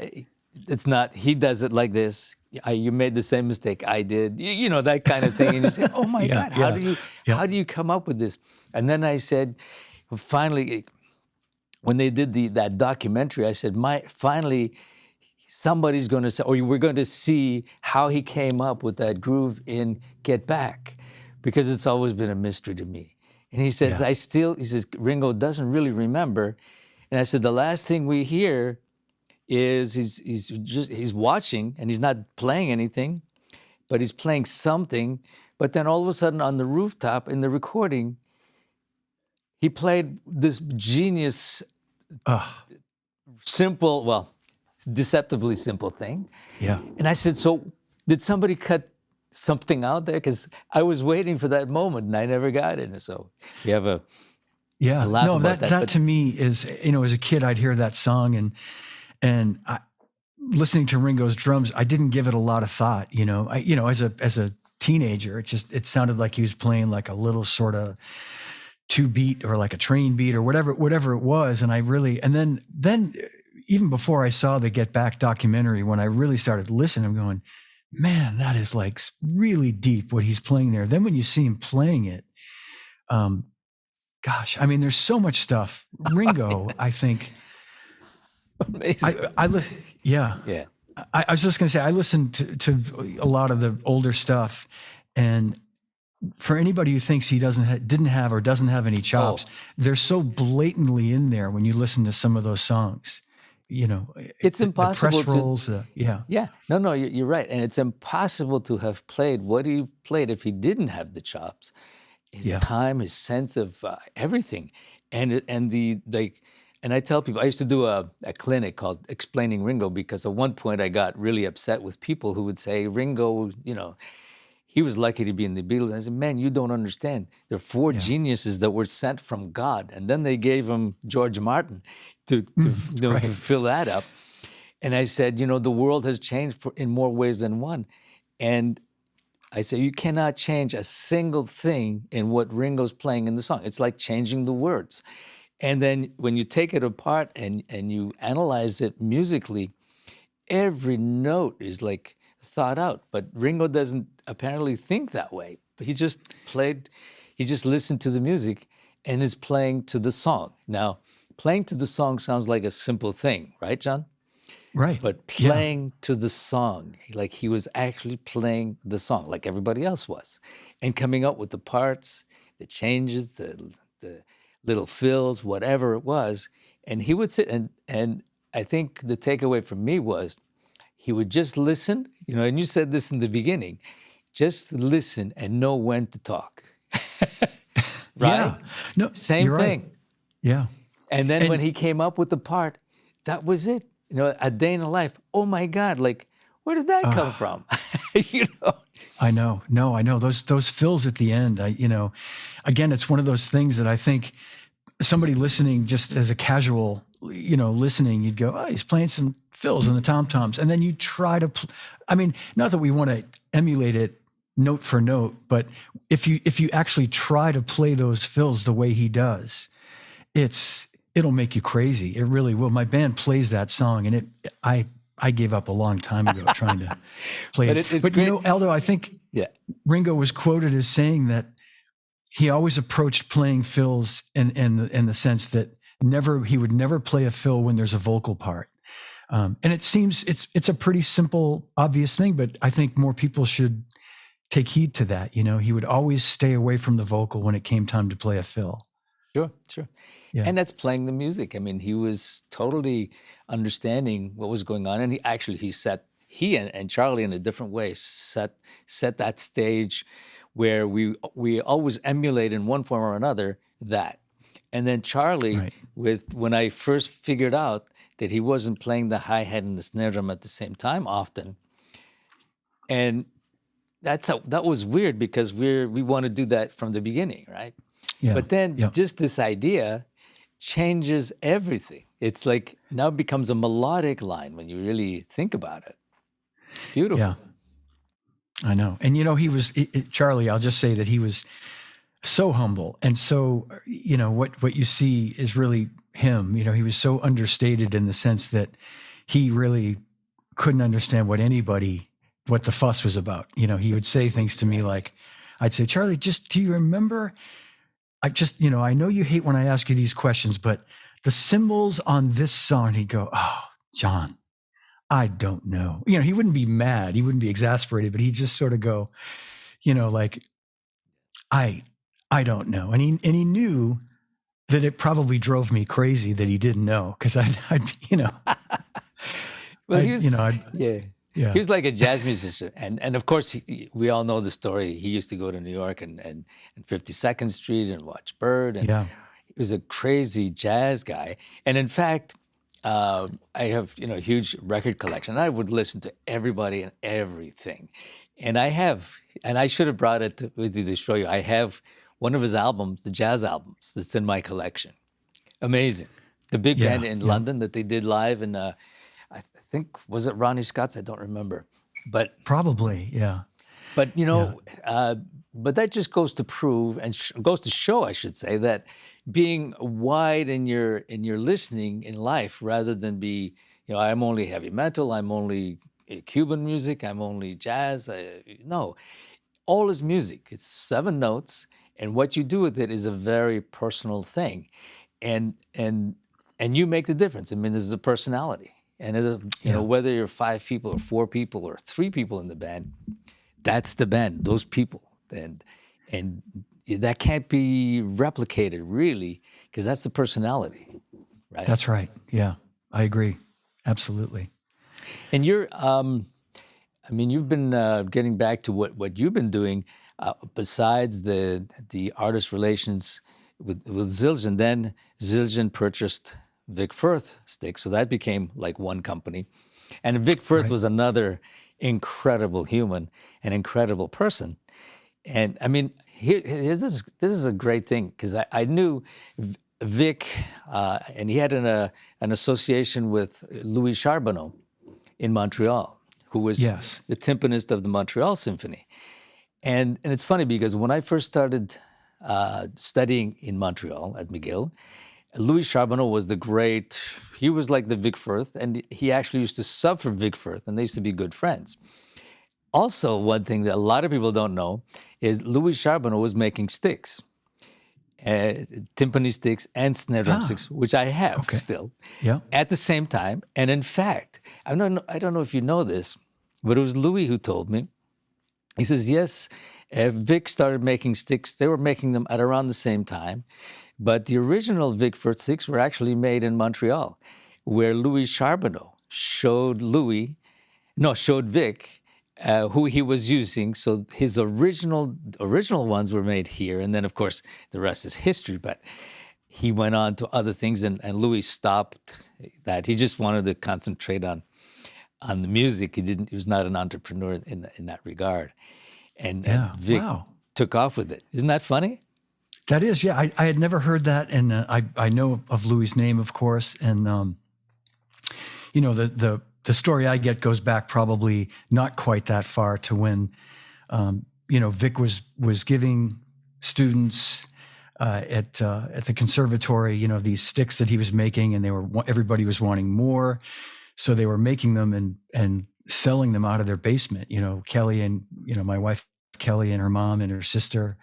it's not, he does it like this. You made the same mistake I did, that kind of thing. And you say, oh my Yeah, God, yeah, yeah. how do you come up with this? And then I said, finally, when they did that documentary, I said, finally, somebody's going to say, or we're going to see how he came up with that groove in Get Back, because it's always been a mystery to me. And he says, Yeah. he says, Ringo doesn't really remember. And I said, the last thing we hear is he's watching and he's not playing anything, but he's playing something. But then all of a sudden on the rooftop in the recording, he played this genius, simple, well, deceptively simple thing. Yeah. And I said, so did somebody cut something out there? Because I was waiting for that moment and I never got it. And so we have a laugh No, about that to me is, as a kid, I'd hear that song and listening to Ringo's drums, I didn't give it a lot of thought, as a teenager, it sounded like he was playing like a little sort of 2-beat or like a train beat or whatever it was. And then even before I saw the Get Back documentary, when I really started listening, I'm going, man, that is like really deep what he's playing there. Then when you see him playing it, gosh, I mean, there's so much stuff. Ringo, I think, amazing. Yeah. I was just going to say, I listened to a lot of the older stuff, and for anybody who thinks he doesn't have any chops, they're so blatantly in there when you listen to some of those songs. It's impossible the press rolls. Yeah. No, you're right. And it's impossible to have played what he played if he didn't have the chops. His time, his sense of everything. And I tell people, I used to do a clinic called Explaining Ringo, because at one point I got really upset with people who would say, Ringo, he was lucky to be in the Beatles. And I said, man, you don't understand. There are 4 geniuses that were sent from God. And then they gave him George Martin to fill that up. And I said, the world has changed in more ways than one. And I said, you cannot change a single thing in what Ringo's playing in the song. It's like changing the words. And then when you take it apart and you analyze it musically, every note is like thought out. But Ringo doesn't apparently think that way. But he just listened to the music and is playing to the song. Now, playing to the song sounds like a simple thing, right, John? Right. But playing to the song, like he was actually playing the song like everybody else was, and coming up with the parts, the changes, the little fills, whatever it was. And he would sit and I think the takeaway from me was he would just listen, and you said this in the beginning, just listen and know when to talk. Right? Yeah. No, Same you're thing. Right. Yeah. And then when he came up with the part, that was it. A day in a life. Oh my God! Like, where did that come from? I know. No, I know those fills at the end. Again, it's one of those things that I think somebody listening just as a casual, listening, you'd go, oh, he's playing some fills and the tom-toms. And then you try to, not that we want to emulate it note for note, but if you actually try to play those fills the way he does, it'll make you crazy. It really will. My band plays that song, and I gave up a long time ago trying to play it. It's but great. Aldo, I think Ringo was quoted as saying that he always approached playing fills in the sense that he would never play a fill when there's a vocal part. And it seems it's a pretty simple, obvious thing, but I think more people should take heed to that. He would always stay away from the vocal when it came time to play a fill. Sure. Yeah. And that's playing the music. I mean, he was totally understanding what was going on. And he and Charlie in a different way set that stage where we always emulate in one form or another that. And then Charlie, when I first figured out that he wasn't playing the hi-hat and the snare drum at the same time often, and that was weird because we want to do that from the beginning, right? Yeah. But then just this idea changes everything. It's like now it becomes a melodic line when you really think about it. Beautiful. Yeah. I know. And he was Charlie, I'll just say that he was so humble. And so, what you see is really him. He was so understated in the sense that he really couldn't understand what the fuss was about. He would say things to me like, I'd say, Charlie, do you remember? I know you hate when I ask you these questions, but the cymbals on this song, he'd go, oh, John, I don't know. He wouldn't be mad. He wouldn't be exasperated, but he'd just sort of go, like, I don't know. And he knew that it probably drove me crazy that he didn't know. Cause I'd Well, I, he was, I'd, yeah. yeah, He was like a jazz musician, and of course we all know the story. He used to go to New York and 52nd Street and watch Bird, and yeah, he was a crazy jazz guy. And in fact, I have a huge record collection. I would listen to everybody and everything, and I should have brought it with you to show you. I have one of his albums, the jazz albums, that's in my collection. Amazing. The big band yeah, in yeah. London that they did live in, I think, was it Ronnie Scott's? I don't remember. But Probably. Yeah. but you Yeah. know, but that just goes to prove and goes to show, I should say, that being wide in your listening in life, rather than be, I'm only heavy metal, I'm only Cuban music, I'm only jazz. No, all is music. It's 7 notes, and what you do with it is a very personal thing, and and and you make the difference. I mean, there's a personality, and Yeah. whether you're 5 people or 4 people or 3 people in the band, that's the band. Those people, and that can't be replicated really, because that's the personality, right? That's right. Yeah. I agree. Absolutely. And I mean, you've been getting back to what you've been doing besides the artist relations with Zildjian. Then Zildjian purchased Vic Firth sticks, so that became like one company. And Vic Firth Right. was another incredible human, an incredible person. And I mean, this is a great thing, because I knew Vic, and he had an association with Louis Charbonneau in Montreal, who was Yes. the timpanist of the Montreal Symphony. And it's funny, because when I first started studying in Montreal at McGill, Louis Charbonneau was he was like the Vic Firth, and he actually used to sub for Vic Firth, and they used to be good friends. Also, one thing that a lot of people don't know is Louis Charbonneau was making sticks, timpani sticks and snare drum Ah, sticks, which I have okay. still, Yeah. at the same time. And in fact, I don't know if you know this, but it was Louis who told me. He says, yes, Vic started making sticks. They were making them at around the same time, but the original Vic Firth sticks were actually made in Montreal, where Louis Charbonneau showed Vic who he was using. So his original ones were made here, and then of course the rest is history. But he went on to other things, and Louis stopped that. He just wanted to concentrate on the music. He was not an entrepreneur in that regard. And Yeah. Vic Wow. took off with it. Isn't that funny? That is, yeah. I had never heard that, and I know of Louis' name, of course, and the story I get goes back probably not quite that far to when Vic was giving students at the conservatory these sticks that he was making, and everybody was wanting more, so they were making them and selling them out of their basement. Kelly and my wife Kelly and her mom and her sister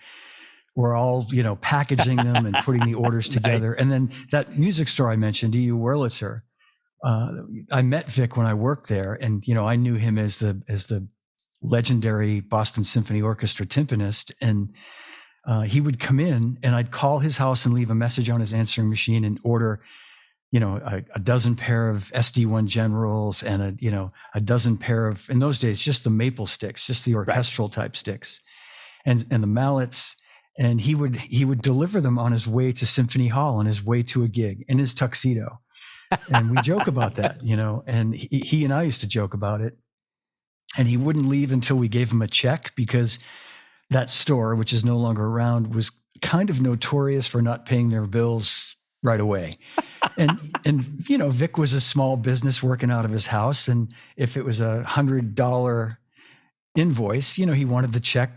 were all packaging them and putting the orders together. Nice. And then that music store I mentioned, E.U. Wurlitzer, I met Vic when I worked there, and I knew him as the legendary Boston Symphony Orchestra timpanist, and he would come in, and I'd call his house and leave a message on his answering machine and order a dozen pair of SD1 Generals and a dozen pair of, in those days, just the maple sticks, just the orchestral type sticks, and the mallets. And he would deliver them on his way to Symphony Hall, on his way to a gig, in his tuxedo. And we joke about that, and he and I used to joke about it. And he wouldn't leave until we gave him a check, because that store, which is no longer around, was kind of notorious for not paying their bills right away. And Vic was a small business working out of his house. And if it was $100 invoice, he wanted the check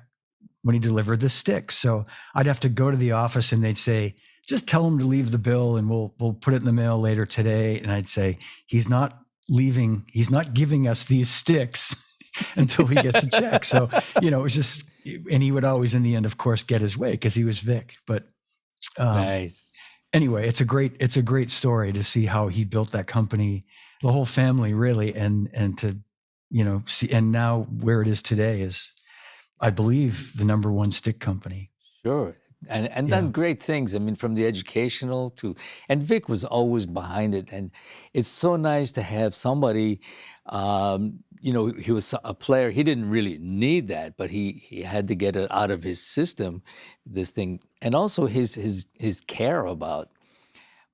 when he delivered the sticks. So I'd have to go to the office and they'd say, just tell him to leave the bill and we'll put it in the mail later today. And I'd say, he's not giving us these sticks until he gets a check. So, it was just, and he would always in the end, of course, get his way because he was Vic. But Nice. anyway, it's a great story to see how he built that company, the whole family really, and to, see, and now where it is today is, I believe, the number one stick company. Sure. And Yeah. done great things. I mean, from the educational to, and Vic was always behind it. And it's so nice to have somebody, he was a player. He didn't really need that, but he had to get it out of his system, this thing. And also his care about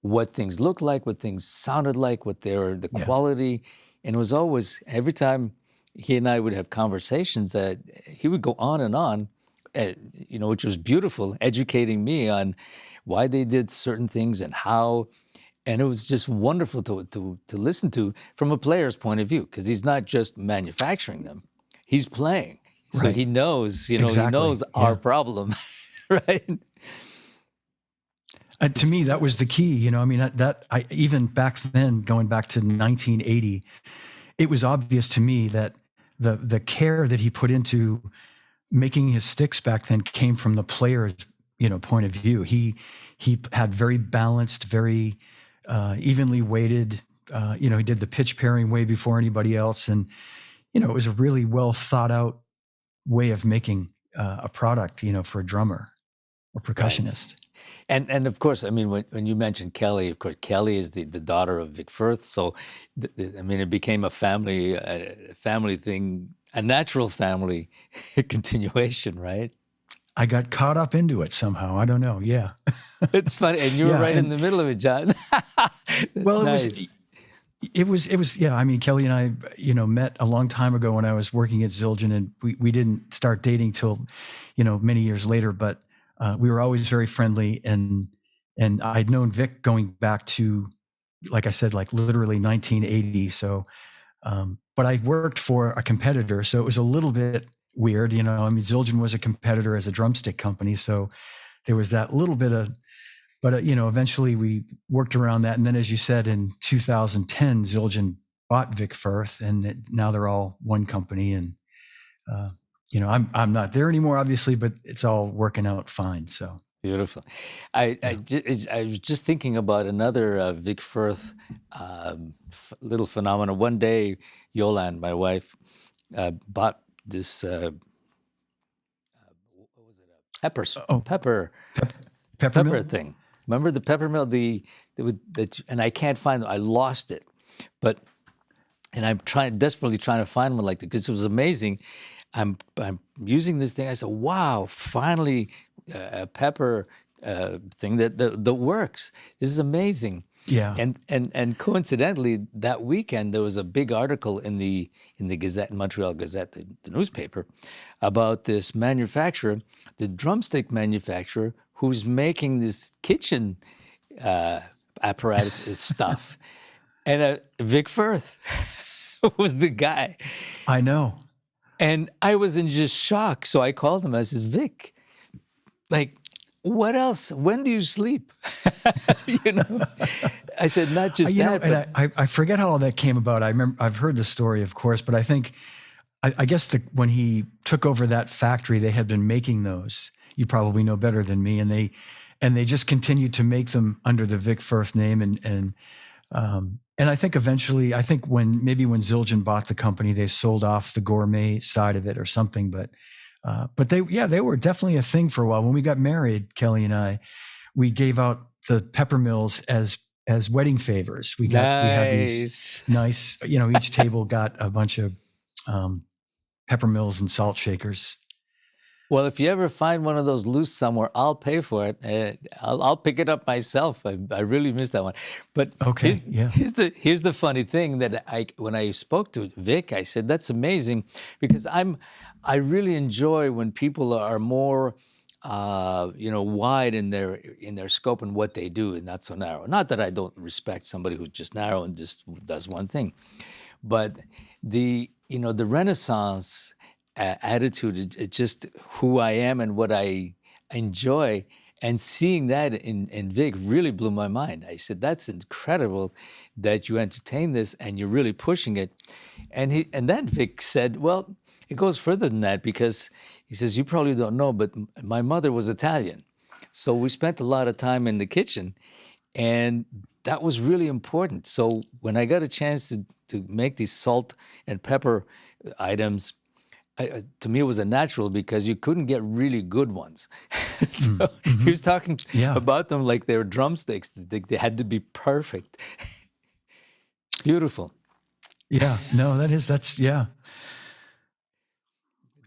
what things looked like, what things sounded like, the Yeah. quality. And it was always, every time he and I would have conversations, he would go on and on, which was beautiful, educating me on why they did certain things and how. And it was just wonderful to listen to from a player's point of view, because he's not just manufacturing them, he's playing. So Right. he knows, he Exactly. knows Yeah. our problem, right? To me, that was the key. I mean, I even back then, going back to 1980, it was obvious to me that the care that he put into making his sticks back then came from the player's, point of view. He had very balanced, very evenly weighted. He did the pitch pairing way before anybody else, and it was a really well thought out way of making a product, for a drummer or percussionist. And of course, I mean, when you mentioned Kelly, of course, Kelly is the daughter of Vic Firth. So, I mean, it became a family thing, a natural family continuation, right? I got caught up into it somehow. I don't know. Yeah. It's funny. And you were Yeah, right in the middle of it, John. That's Well, nice. it was, yeah. I mean, Kelly and I, met a long time ago when I was working at Zildjian, and we didn't start dating till, many years later, but we were always very friendly. And I'd known Vic going back to, like I said, like literally 1980. So, but I worked for a competitor, so it was a little bit weird. I mean, Zildjian was a competitor as a drumstick company. So there was that little bit of, but eventually we worked around that. And then, as you said, in 2010, Zildjian bought Vic Firth, and now they're all one company. And I'm not there anymore, obviously, but it's all working out fine. So Beautiful. I was just thinking about another Vic Firth little phenomenon. One day, Yolande, my wife, bought this what was it? Oh. Pepper Peppermill? thing. Remember the peppermill? And I can't find it. I lost it, and I'm desperately trying to find one like that because it was amazing. I'm using this thing. I said, "Wow! Finally, a pepper thing that works. This is amazing." Yeah. And coincidentally, that weekend there was a big article in the Gazette, Montreal Gazette, the newspaper, about this manufacturer, the drumstick manufacturer, who's making this kitchen apparatus stuff, and Vic Firth was the guy. I know. And I was in just shock. So I called him. I says, Vic, like, what else? When do you sleep? I said, not just that. And I forget how all that came about. I remember I've heard the story, of course, but I think, I guess when he took over that factory, they had been making those. You probably know better than me. And they just continued to make them under the Vic Firth name. And I think eventually, when Zildjian bought the company, they sold off the gourmet side of it or something. But they were definitely a thing for a while. When we got married, Kelly and I, we gave out the peppermills as wedding favors. We had these nice, each table got a bunch of peppermills and salt shakers. Well, if you ever find one of those loose somewhere, I'll pay for it. I'll pick it up myself. I really miss that one. But okay, here's the funny thing that when I spoke to Vic, I said that's amazing because I really enjoy when people are more wide in their scope and what they do and not so narrow. Not that I don't respect somebody who's just narrow and just does one thing, but the Renaissance attitude, it's just who I am and what I enjoy. And seeing that in Vic really blew my mind. I said, "That's incredible that you entertain this and you're really pushing it." And then Vic said, "Well, it goes further than that because," he says, "you probably don't know, but my mother was Italian, so we spent a lot of time in the kitchen, and that was really important. So when I got a chance to make these salt and pepper items, to me it was a natural because you couldn't get really good ones." So he was talking Yeah. about them like they were drumsticks. They had to be perfect. Beautiful. Yeah. No, yeah.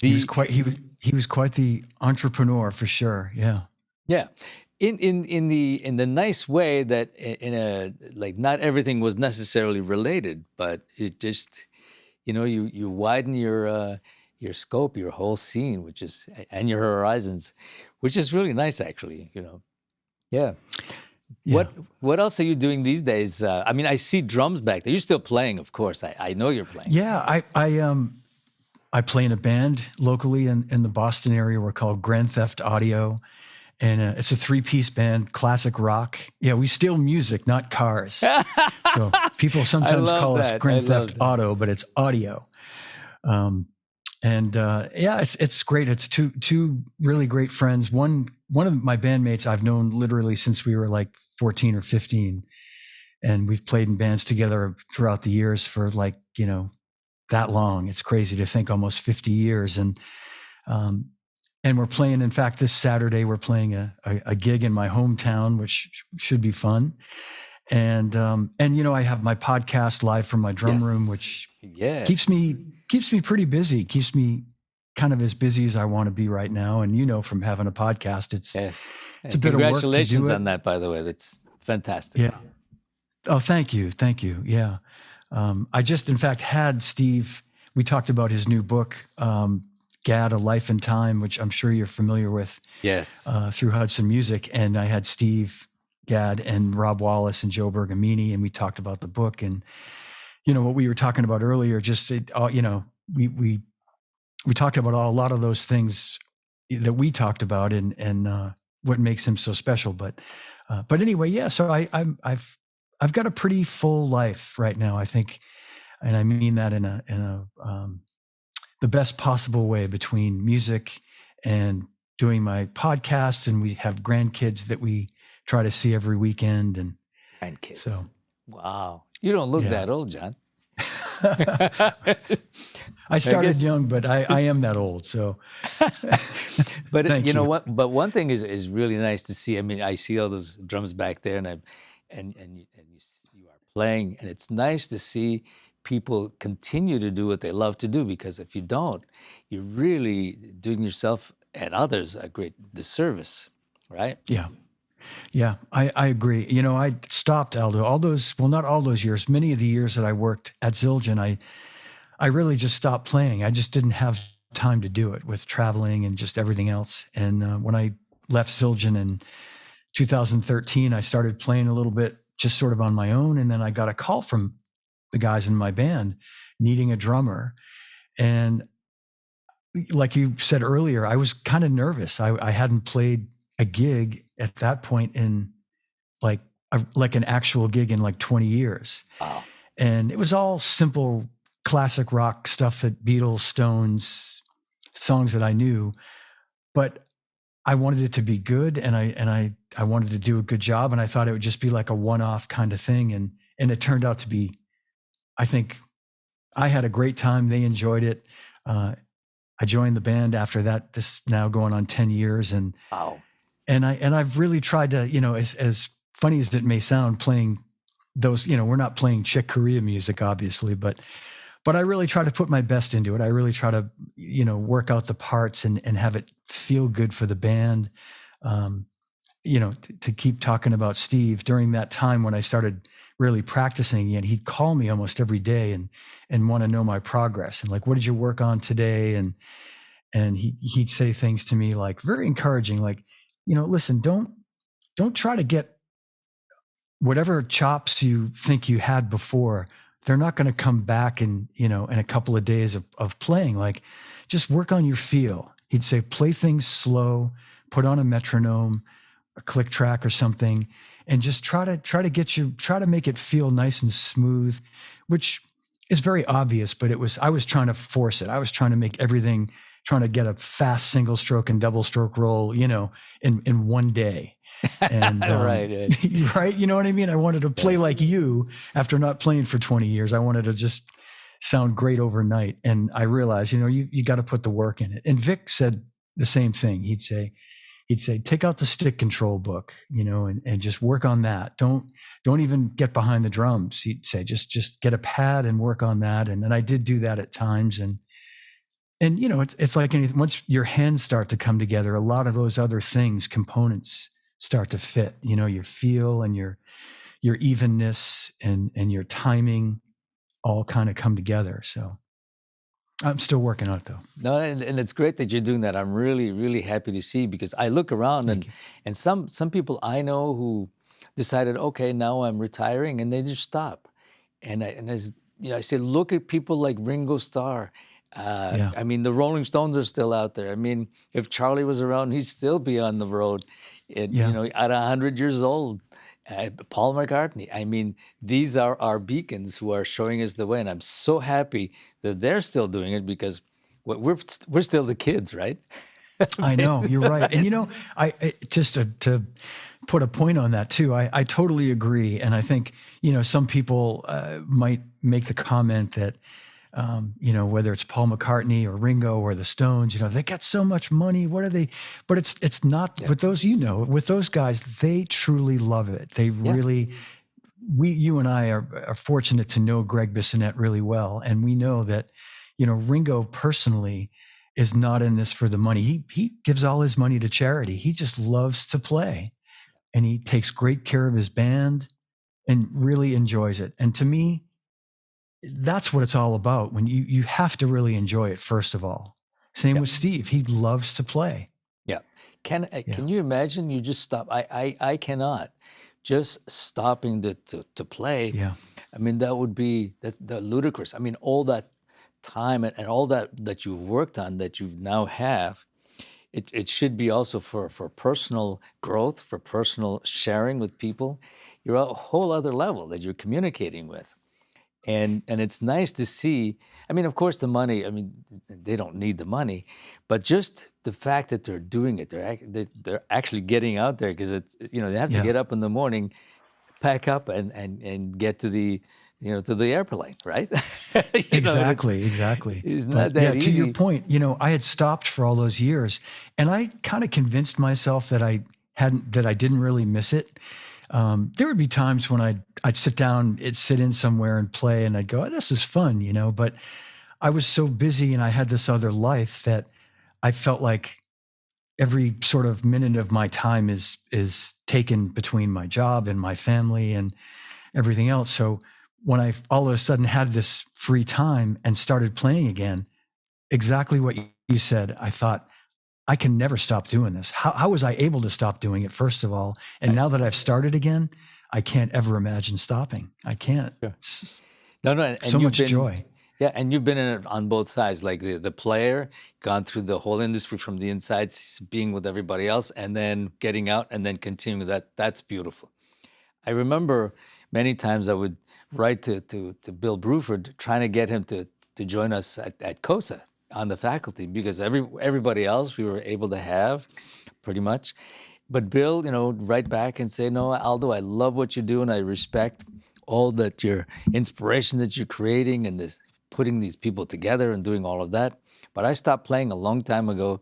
He was The quite the entrepreneur for sure. Yeah. Yeah, in the nice way that in a like not everything was necessarily related, but it just you widen your scope, your whole scene, which is and your horizons, which is really nice actually. Yeah. Yeah. What else are you doing these days? I mean, I see drums back there. You're still playing, of course. I know you're playing. Yeah. I play in a band locally in the Boston area. We're called Grand Theft Audio. And it's a 3-piece band, classic rock. Yeah, we steal music, not cars. So people sometimes call us Grand Theft Auto, but it's audio. Yeah, it's great. It's two really great friends. One of my bandmates I've known literally since we were like 14 or 15, and we've played in bands together throughout the years for like that long. It's crazy to think, almost 50 years. And we're playing, in fact, this Saturday, we're playing a gig in my hometown, which should be fun. And I have my podcast live from my drum room, which keeps me pretty busy, keeps me kind of as busy as I want to be right now. And from having a podcast, it's a bit of work to do it. Congratulations on that, by the way. That's fantastic. Yeah. Oh, thank you. Yeah. I just, in fact, had Steve, we talked about his new book, Gad, A Life in Time, which I'm sure you're familiar with. Yes. Through Hudson Music. And I had Steve Gad and Rob Wallace and Joe Bergamini, and we talked about the book. And, what we were talking about earlier, just, we talked about a lot of those things that we talked about and what makes him so special. But anyway, yeah, so I've got a pretty full life right now, I think. And I mean that in the best possible way, between music and doing my podcast, and we have grandkids that we try to see every weekend. And grandkids. So, wow, you don't look that old, John. I started young, but I am that old. So, but you know what? But one thing is really nice to see. I mean, I see all those drums back there, and you are playing, and it's nice to see people continue to do what they love to do, because if you don't, you're really doing yourself and others a great disservice, right? Yeah, I agree. I stopped, Aldo, not all those years, many of the years that I worked at Zildjian, I really just stopped playing. I just didn't have time to do it with traveling and just everything else. And when I left Zildjian in 2013, I started playing a little bit just sort of on my own. And then I got a call from the guys in my band needing a drummer. And like you said earlier, I was kind of nervous. I hadn't played a gig at that point in like an actual gig in like 20 years. Wow. And it was all simple classic rock stuff, that Beatles, Stones, songs that I knew, but I wanted it to be good, and I wanted to do a good job, and I thought it would just be like a one-off kind of thing, and it turned out to be, I think I had a great time. They enjoyed it. I joined the band after that. This now going on 10 years, and wow. And I've really tried to, as funny as it may sound, playing those, we're not playing Chick Corea music, obviously, but I really try to put my best into it. I really try to, work out the parts and have it feel good for the band. To keep talking about Steve, during that time when I started really practicing, and he'd call me almost every day and want to know my progress and like, what did you work on today? And he'd say things to me like very encouraging, like, listen, don't try to get whatever chops you think you had before. they're not going to come back in a couple of days of playing. Like, just work on your feel. He'd say, play things slow, put on a metronome, a click track or something, and just try to make it feel nice and smooth, which is very obvious, but I was trying to force it. I was trying to make everything, trying to get a fast single stroke and double stroke roll, in one day. And Right. right, you know what I mean? I wanted to play like you after not playing for 20 years. I wanted to just sound great overnight. And I realized, you got to put the work in it. And Vic said the same thing. He'd say, take out the stick control book, and just work on that. Don't even get behind the drums. He'd say, just get a pad and work on that. And I did do that at times. And it's like anything. Once your hands start to come together, a lot of those other things, components, start to fit. Your feel and your evenness and your timing all kind of come together. So I'm still working on it, though. No, and it's great that you're doing that. I'm really, really happy to see, because I look around and some people I know who decided, okay, now I'm retiring, and they just stop. And I say, look at people like Ringo Starr. Yeah. I mean, the Rolling Stones are still out there. I mean, if Charlie was around, he'd still be on the road. Yeah. At 100 years old. Paul McCartney. I mean, these are our beacons who are showing us the way, and I'm so happy that they're still doing it, because we're still the kids, right? I know, you're right. And I just to put a point on that too, I totally agree. And I think, some people might make the comment that, whether it's Paul McCartney or Ringo or the Stones, they got so much money. What are they? But it's not with those, with those guys, they truly love it. They really, you and I are fortunate to know Greg Bissonette really well. And we know that, Ringo personally is not in this for the money. He gives all his money to charity. He just loves to play, and he takes great care of his band and really enjoys it. And to me, that's what it's all about. When you have to really enjoy it, first of all. Same with Steve. He loves to play. Yeah. Can you imagine you just stop? I cannot. Just stopping to play. Yeah. I mean, that's ludicrous. I mean, all that time and all that you've worked on, that you now have, it should be also for personal growth, for personal sharing with people. You're a whole other level that you're communicating with. And it's nice to see. I mean, of course, the money. I mean, they don't need the money, but just the fact that they're doing it, they're actually getting out there, because it's they have to get up in the morning, pack up, and get to the to the airplane, right? Exactly. It's not that easy. To your point, I had stopped for all those years, and I kind of convinced myself that I didn't really miss it. There would be times when I'd sit down, sit in somewhere and play, and I'd go, oh, this is fun, but I was so busy and I had this other life that I felt like every sort of minute of my time is taken between my job and my family and everything else. So when I all of a sudden had this free time and started playing again, exactly what you said, I thought, I can never stop doing this. How was I able to stop doing it, first of all? And now that I've started again, I can't ever imagine stopping. I can't. Sure. No, and so much joy. Yeah, and you've been in it on both sides, like the player, gone through the whole industry from the inside, being with everybody else, and then getting out and then continuing that. That's beautiful. I remember many times I would write to Bill Bruford, trying to get him to join us at COSA on the faculty, because everybody else we were able to have pretty much. But Bill, write back and say, no, Aldo, I love what you do, and I respect all that your inspiration that you're creating and this putting these people together and doing all of that. But I stopped playing a long time ago.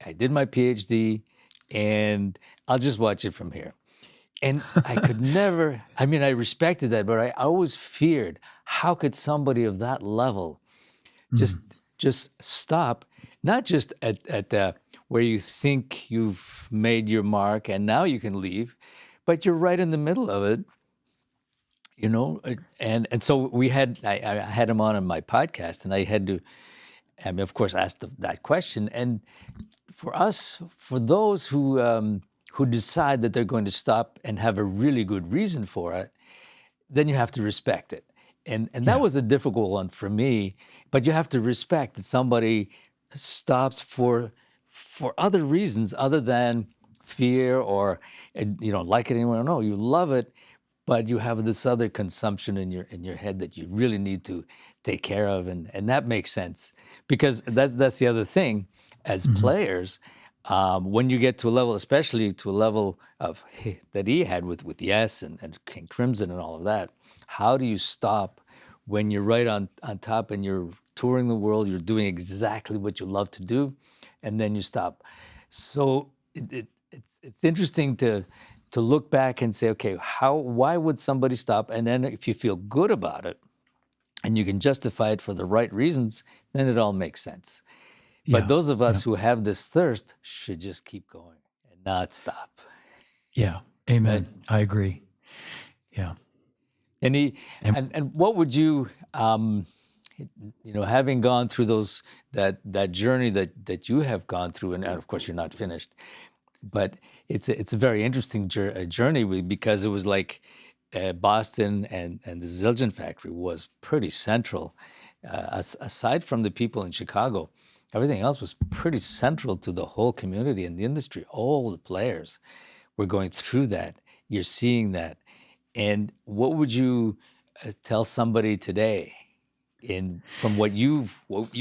I did my PhD, and I'll just watch it from here. And I could never, I mean, I respected that, but I always feared, how could somebody of that level just stop, not just at where you think you've made your mark and now you can leave, but you're right in the middle of it, and so I had him on my podcast, and I had to, of course, ask that question. And for those who decide that they're going to stop and have a really good reason for it, then you have to respect it. And that Yeah. was a difficult one for me. But you have to respect that somebody stops for other reasons other than fear or you don't like it anymore. No, you love it, but you have this other consumption in your head that you really need to take care of, and that makes sense because that's the other thing as Hmm. players. When you get to a level, especially to a level of that he had with Yes and King Crimson and all of that, how do you stop when you're right on top and you're touring the world, you're doing exactly what you love to do, and then you stop? So it's interesting to look back and say, okay, why would somebody stop? And then if you feel good about it and you can justify it for the right reasons, then it all makes sense. But Yeah. those of Yeah. us who have this thirst should just keep going and not stop, Yeah. right? Amen. I agree. Yeah. And And and what would you, having gone through that journey that you have gone through, and of course you're not finished, but it's a very interesting journey because it was like Boston and the Zildjian factory was pretty central. Aside from the people in Chicago, everything else was pretty central to the whole community and the industry. All the players were going through that. You're seeing that. And what would you tell somebody today from what you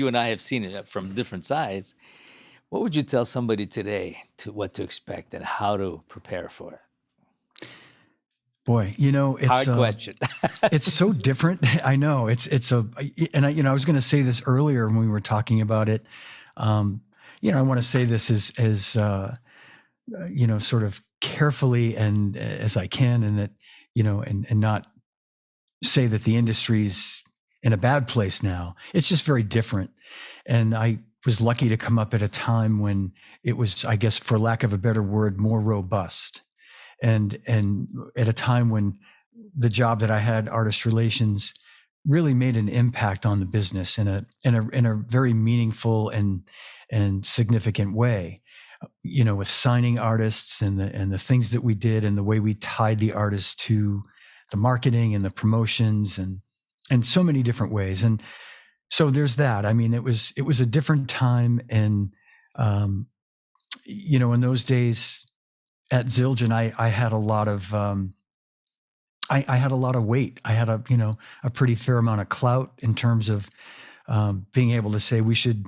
and I have seen it from different sides? What would you tell somebody today to what to expect and how to prepare for it? boy, Hard question. it's so different. I know and I was going to say this earlier when we were talking about it. Um, I want to say this as sort of carefully and as I can, and that, and not say that the industry's in a bad place now. It's just very different. And I was lucky to come up at a time when it was, I guess, for lack of a better word, more robust. And at a time when the job that I had, artist relations, really made an impact on the business in a very meaningful and significant way. With signing artists and the things that we did and the way we tied the artists to the marketing and the promotions and so many different ways. And so there's that. I mean, it was a different time, and in those days at Zildjian, I had a lot of I had a lot of weight. I had a pretty fair amount of clout in terms of being able to say we should.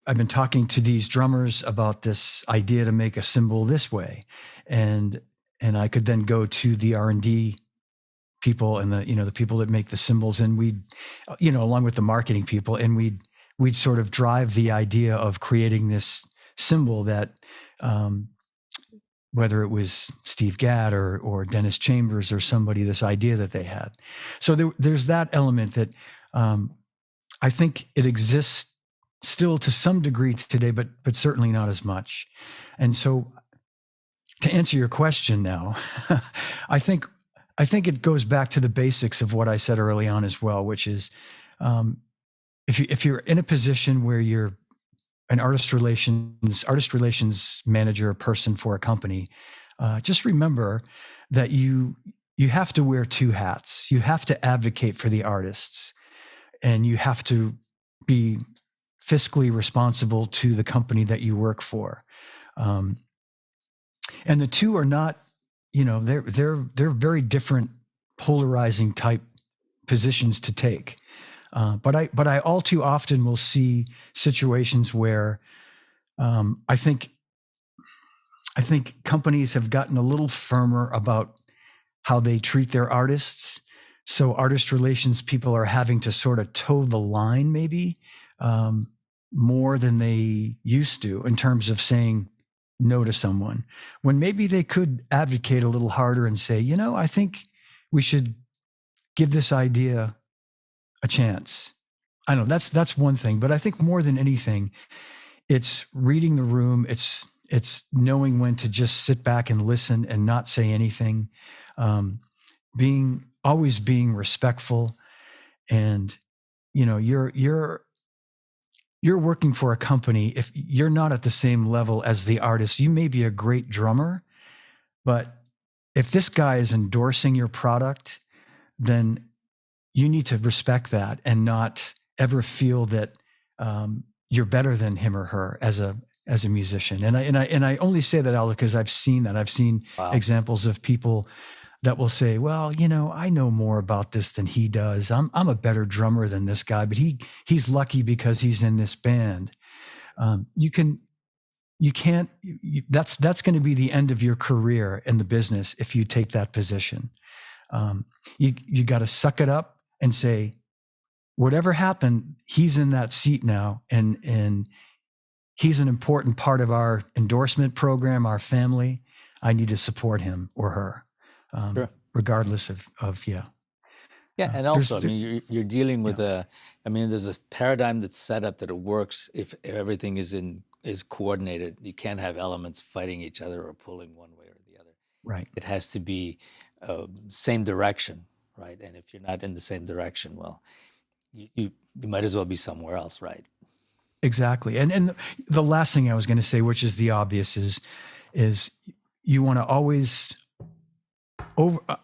I've been talking to these drummers about this idea to make a cymbal this way, and I could then go to the R&D people and the people that make the cymbals, and we'd along with the marketing people, and we'd sort of drive the idea of creating this cymbal that whether it was Steve Gadd or Dennis Chambers or somebody, this idea that they had. So there's that element that I think it exists still to some degree today, but certainly not as much. And so to answer your question now, I think it goes back to the basics of what I said early on as well, which is if you're in a position where you're an artist relations manager, person for a company, just remember that you have to wear two hats. You have to advocate for the artists, and you have to be fiscally responsible to the company that you work for. And the two are not, they're very different, polarizing type positions to take. But I all too often will see situations where I think companies have gotten a little firmer about how they treat their artists. So artist relations people are having to sort of toe the line, maybe more than they used to, in terms of saying no to someone, when maybe they could advocate a little harder and say, I think we should give this idea a chance. I know that's one thing, but I think more than anything, it's reading the room. It's knowing when to just sit back and listen and not say anything, always being respectful. And you're working for a company. If you're not at the same level as the artist, you may be a great drummer, but if this guy is endorsing your product, then you need to respect that and not ever feel that you're better than him or her as a musician. And I only say that, Alec, because I've seen that. I've seen Wow. examples of people that will say, well, I know more about this than he does. I'm a better drummer than this guy, but he's lucky because he's in this band. You can't, that's going to be the end of your career in the business if you take that position. You got to suck it up and say, whatever happened, he's in that seat now, and he's an important part of our endorsement program, our family. I need to support him or her, Sure. regardless of yeah. Yeah, and There's also, I mean, you're dealing with yeah, I mean, there's this paradigm that's set up that it works if everything is coordinated. You can't have elements fighting each other or pulling one way or the other. right. It has to be same direction, right? And if you're not in the same direction, well, you might as well be somewhere else, right? Exactly. And the last thing I was going to say, which is the obvious, is you want to always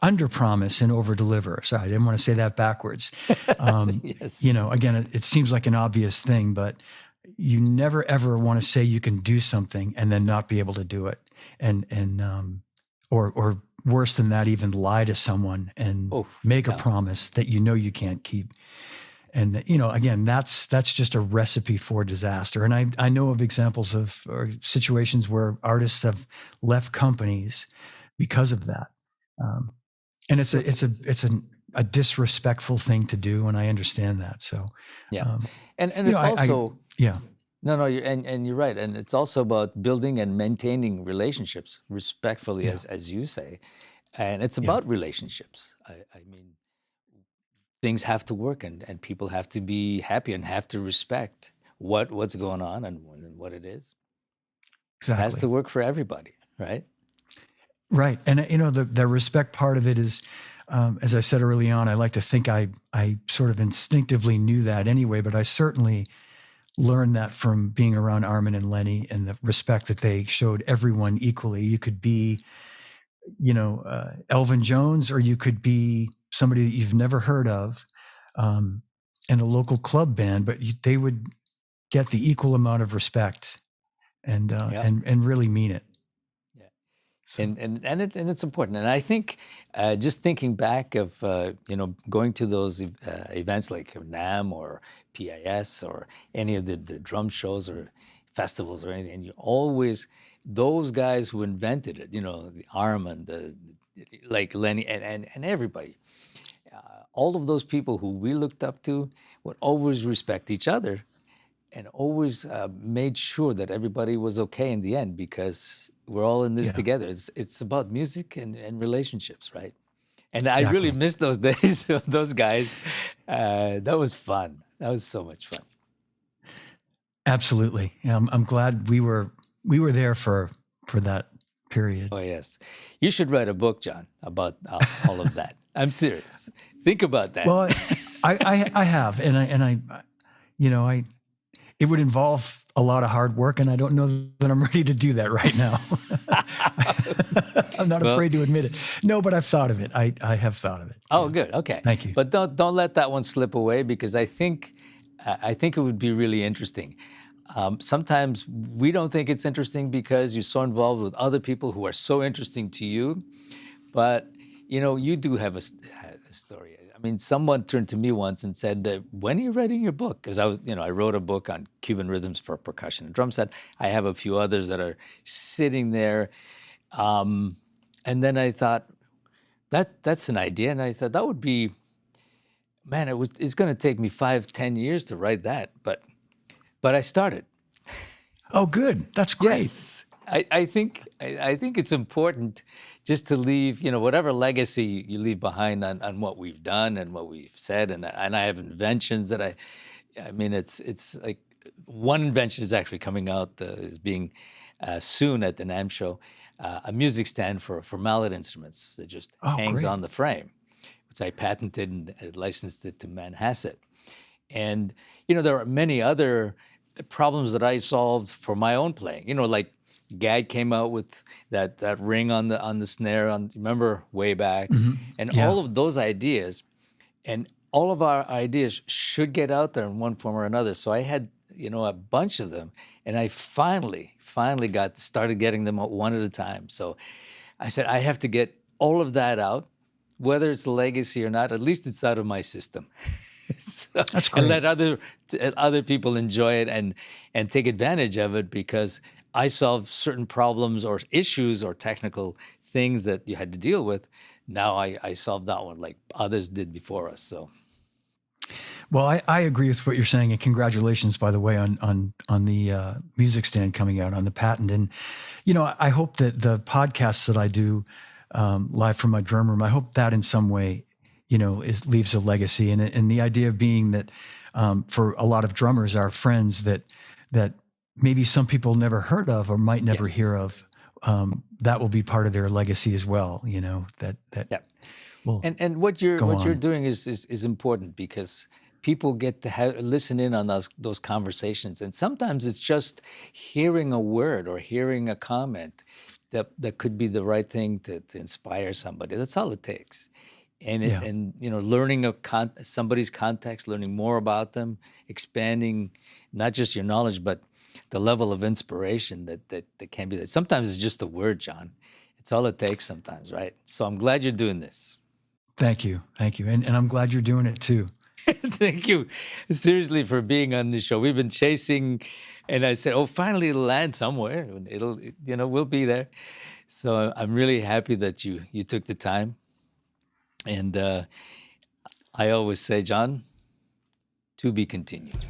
under promise and over deliver. Sorry, I didn't want to say that backwards. Yes. Again, it seems like an obvious thing, but you never ever want to say you can do something and then not be able to do it, or worse than that, even lie to someone and Oh, make a yeah. promise that you can't keep. And again, that's just a recipe for disaster. And I know of examples of or situations where artists have left companies because of that. And it's a disrespectful thing to do, and I understand that. So Yeah. And it's also yeah, no, and you're right. And it's also about building and maintaining relationships respectfully, yeah, as you say. And it's yeah, about relationships. I mean, things have to work, and people have to be happy and have to respect what's going on and what it is. It has to exactly. work for everybody, right? Right. And the respect part of it is, as I said early on, I like to think I sort of instinctively knew that anyway, but I certainly learned that from being around Armin and Lenny and the respect that they showed everyone equally. You could be, Elvin Jones, or you could be somebody that you've never heard of, in a local club band, but they would get the equal amount of respect and Yeah. and really mean it. Yeah. So And it's important. And I think just thinking back of going to those events like NAM or PIS or any of the drum shows or festivals or anything, and you always those guys who invented it, the Armin, the like Lenny and everybody, all of those people who we looked up to would always respect each other and always made sure that everybody was okay in the end because we're all in this yeah, together. It's about music and relationships, right? And I really exactly. miss those days of those guys. That was fun. That was so much fun. Absolutely. Yeah, I'm glad we were there for that period. Oh yes, you should write a book, John, about all of that. I'm serious. Think about that. Well, I have, I it would involve a lot of hard work, and I don't know that I'm ready to do that right now. I'm not Well, afraid to admit it. No, but I've thought of it. I have thought of it. oh, Yeah. good. Okay, Thank you. but don't let that one slip away because I think it would be really interesting. Sometimes we don't think it's interesting because you're so involved with other people who are so interesting to you, but you do have a story. I mean, someone turned to me once and said, "When are you writing your book?" Because I wrote a book on Cuban rhythms for percussion and drum set. I have a few others that are sitting there, and then I thought that's an idea, and I thought that would be, man, it's going to take me 5-10 years to write that, but I started. Oh, good. That's great. Yes, I think it's important just to leave, whatever legacy you leave behind on what we've done and what we've said, and I have inventions that I mean, it's like one invention is actually coming out is being soon at the NAMM show, a music stand for mallet instruments that just Oh, hangs great. on the frame, which I patented and licensed it to Manhasset. And there are many other problems that I solved for my own playing. Like Gad came out with that ring on the snare remember way back, Hmm. and Yeah. all of those ideas, and all of our ideas should get out there in one form or another. So I had, a bunch of them, and I finally started getting them one at a time. So I said, I have to get all of that out, whether it's a legacy or not. At least it's out of my system. So, That's and great. let other people enjoy it and take advantage of it, because I solved certain problems or issues or technical things that you had to deal with. Now I solved that one like others did before us. So Well, I agree with what you're saying, and congratulations, by the way, on the music stand coming out, on the patent. And I hope that the podcasts that I do live from my drum room, I hope that in some way, leaves a legacy. And the idea being that for a lot of drummers, our friends that maybe some people never heard of or might never yes, hear of, that will be part of their legacy as well. That yeah. will And what you're go what you're on. doing is important, because people get to listen in on those conversations, and sometimes it's just hearing a word or hearing a comment that could be the right thing to inspire somebody. That's all it takes. Yeah. And learning somebody's context, learning more about them, expanding not just your knowledge, but the level of inspiration that can be there. Sometimes it's just a word, John. It's all it takes sometimes, right? So I'm glad you're doing this. Thank you. Thank you. And I'm glad you're doing it too. Thank you seriously for being on this show. We've been chasing, and I said, "Oh, finally it'll land somewhere. And we'll be there." So I'm really happy that you took the time. And I always say, John, to be continued.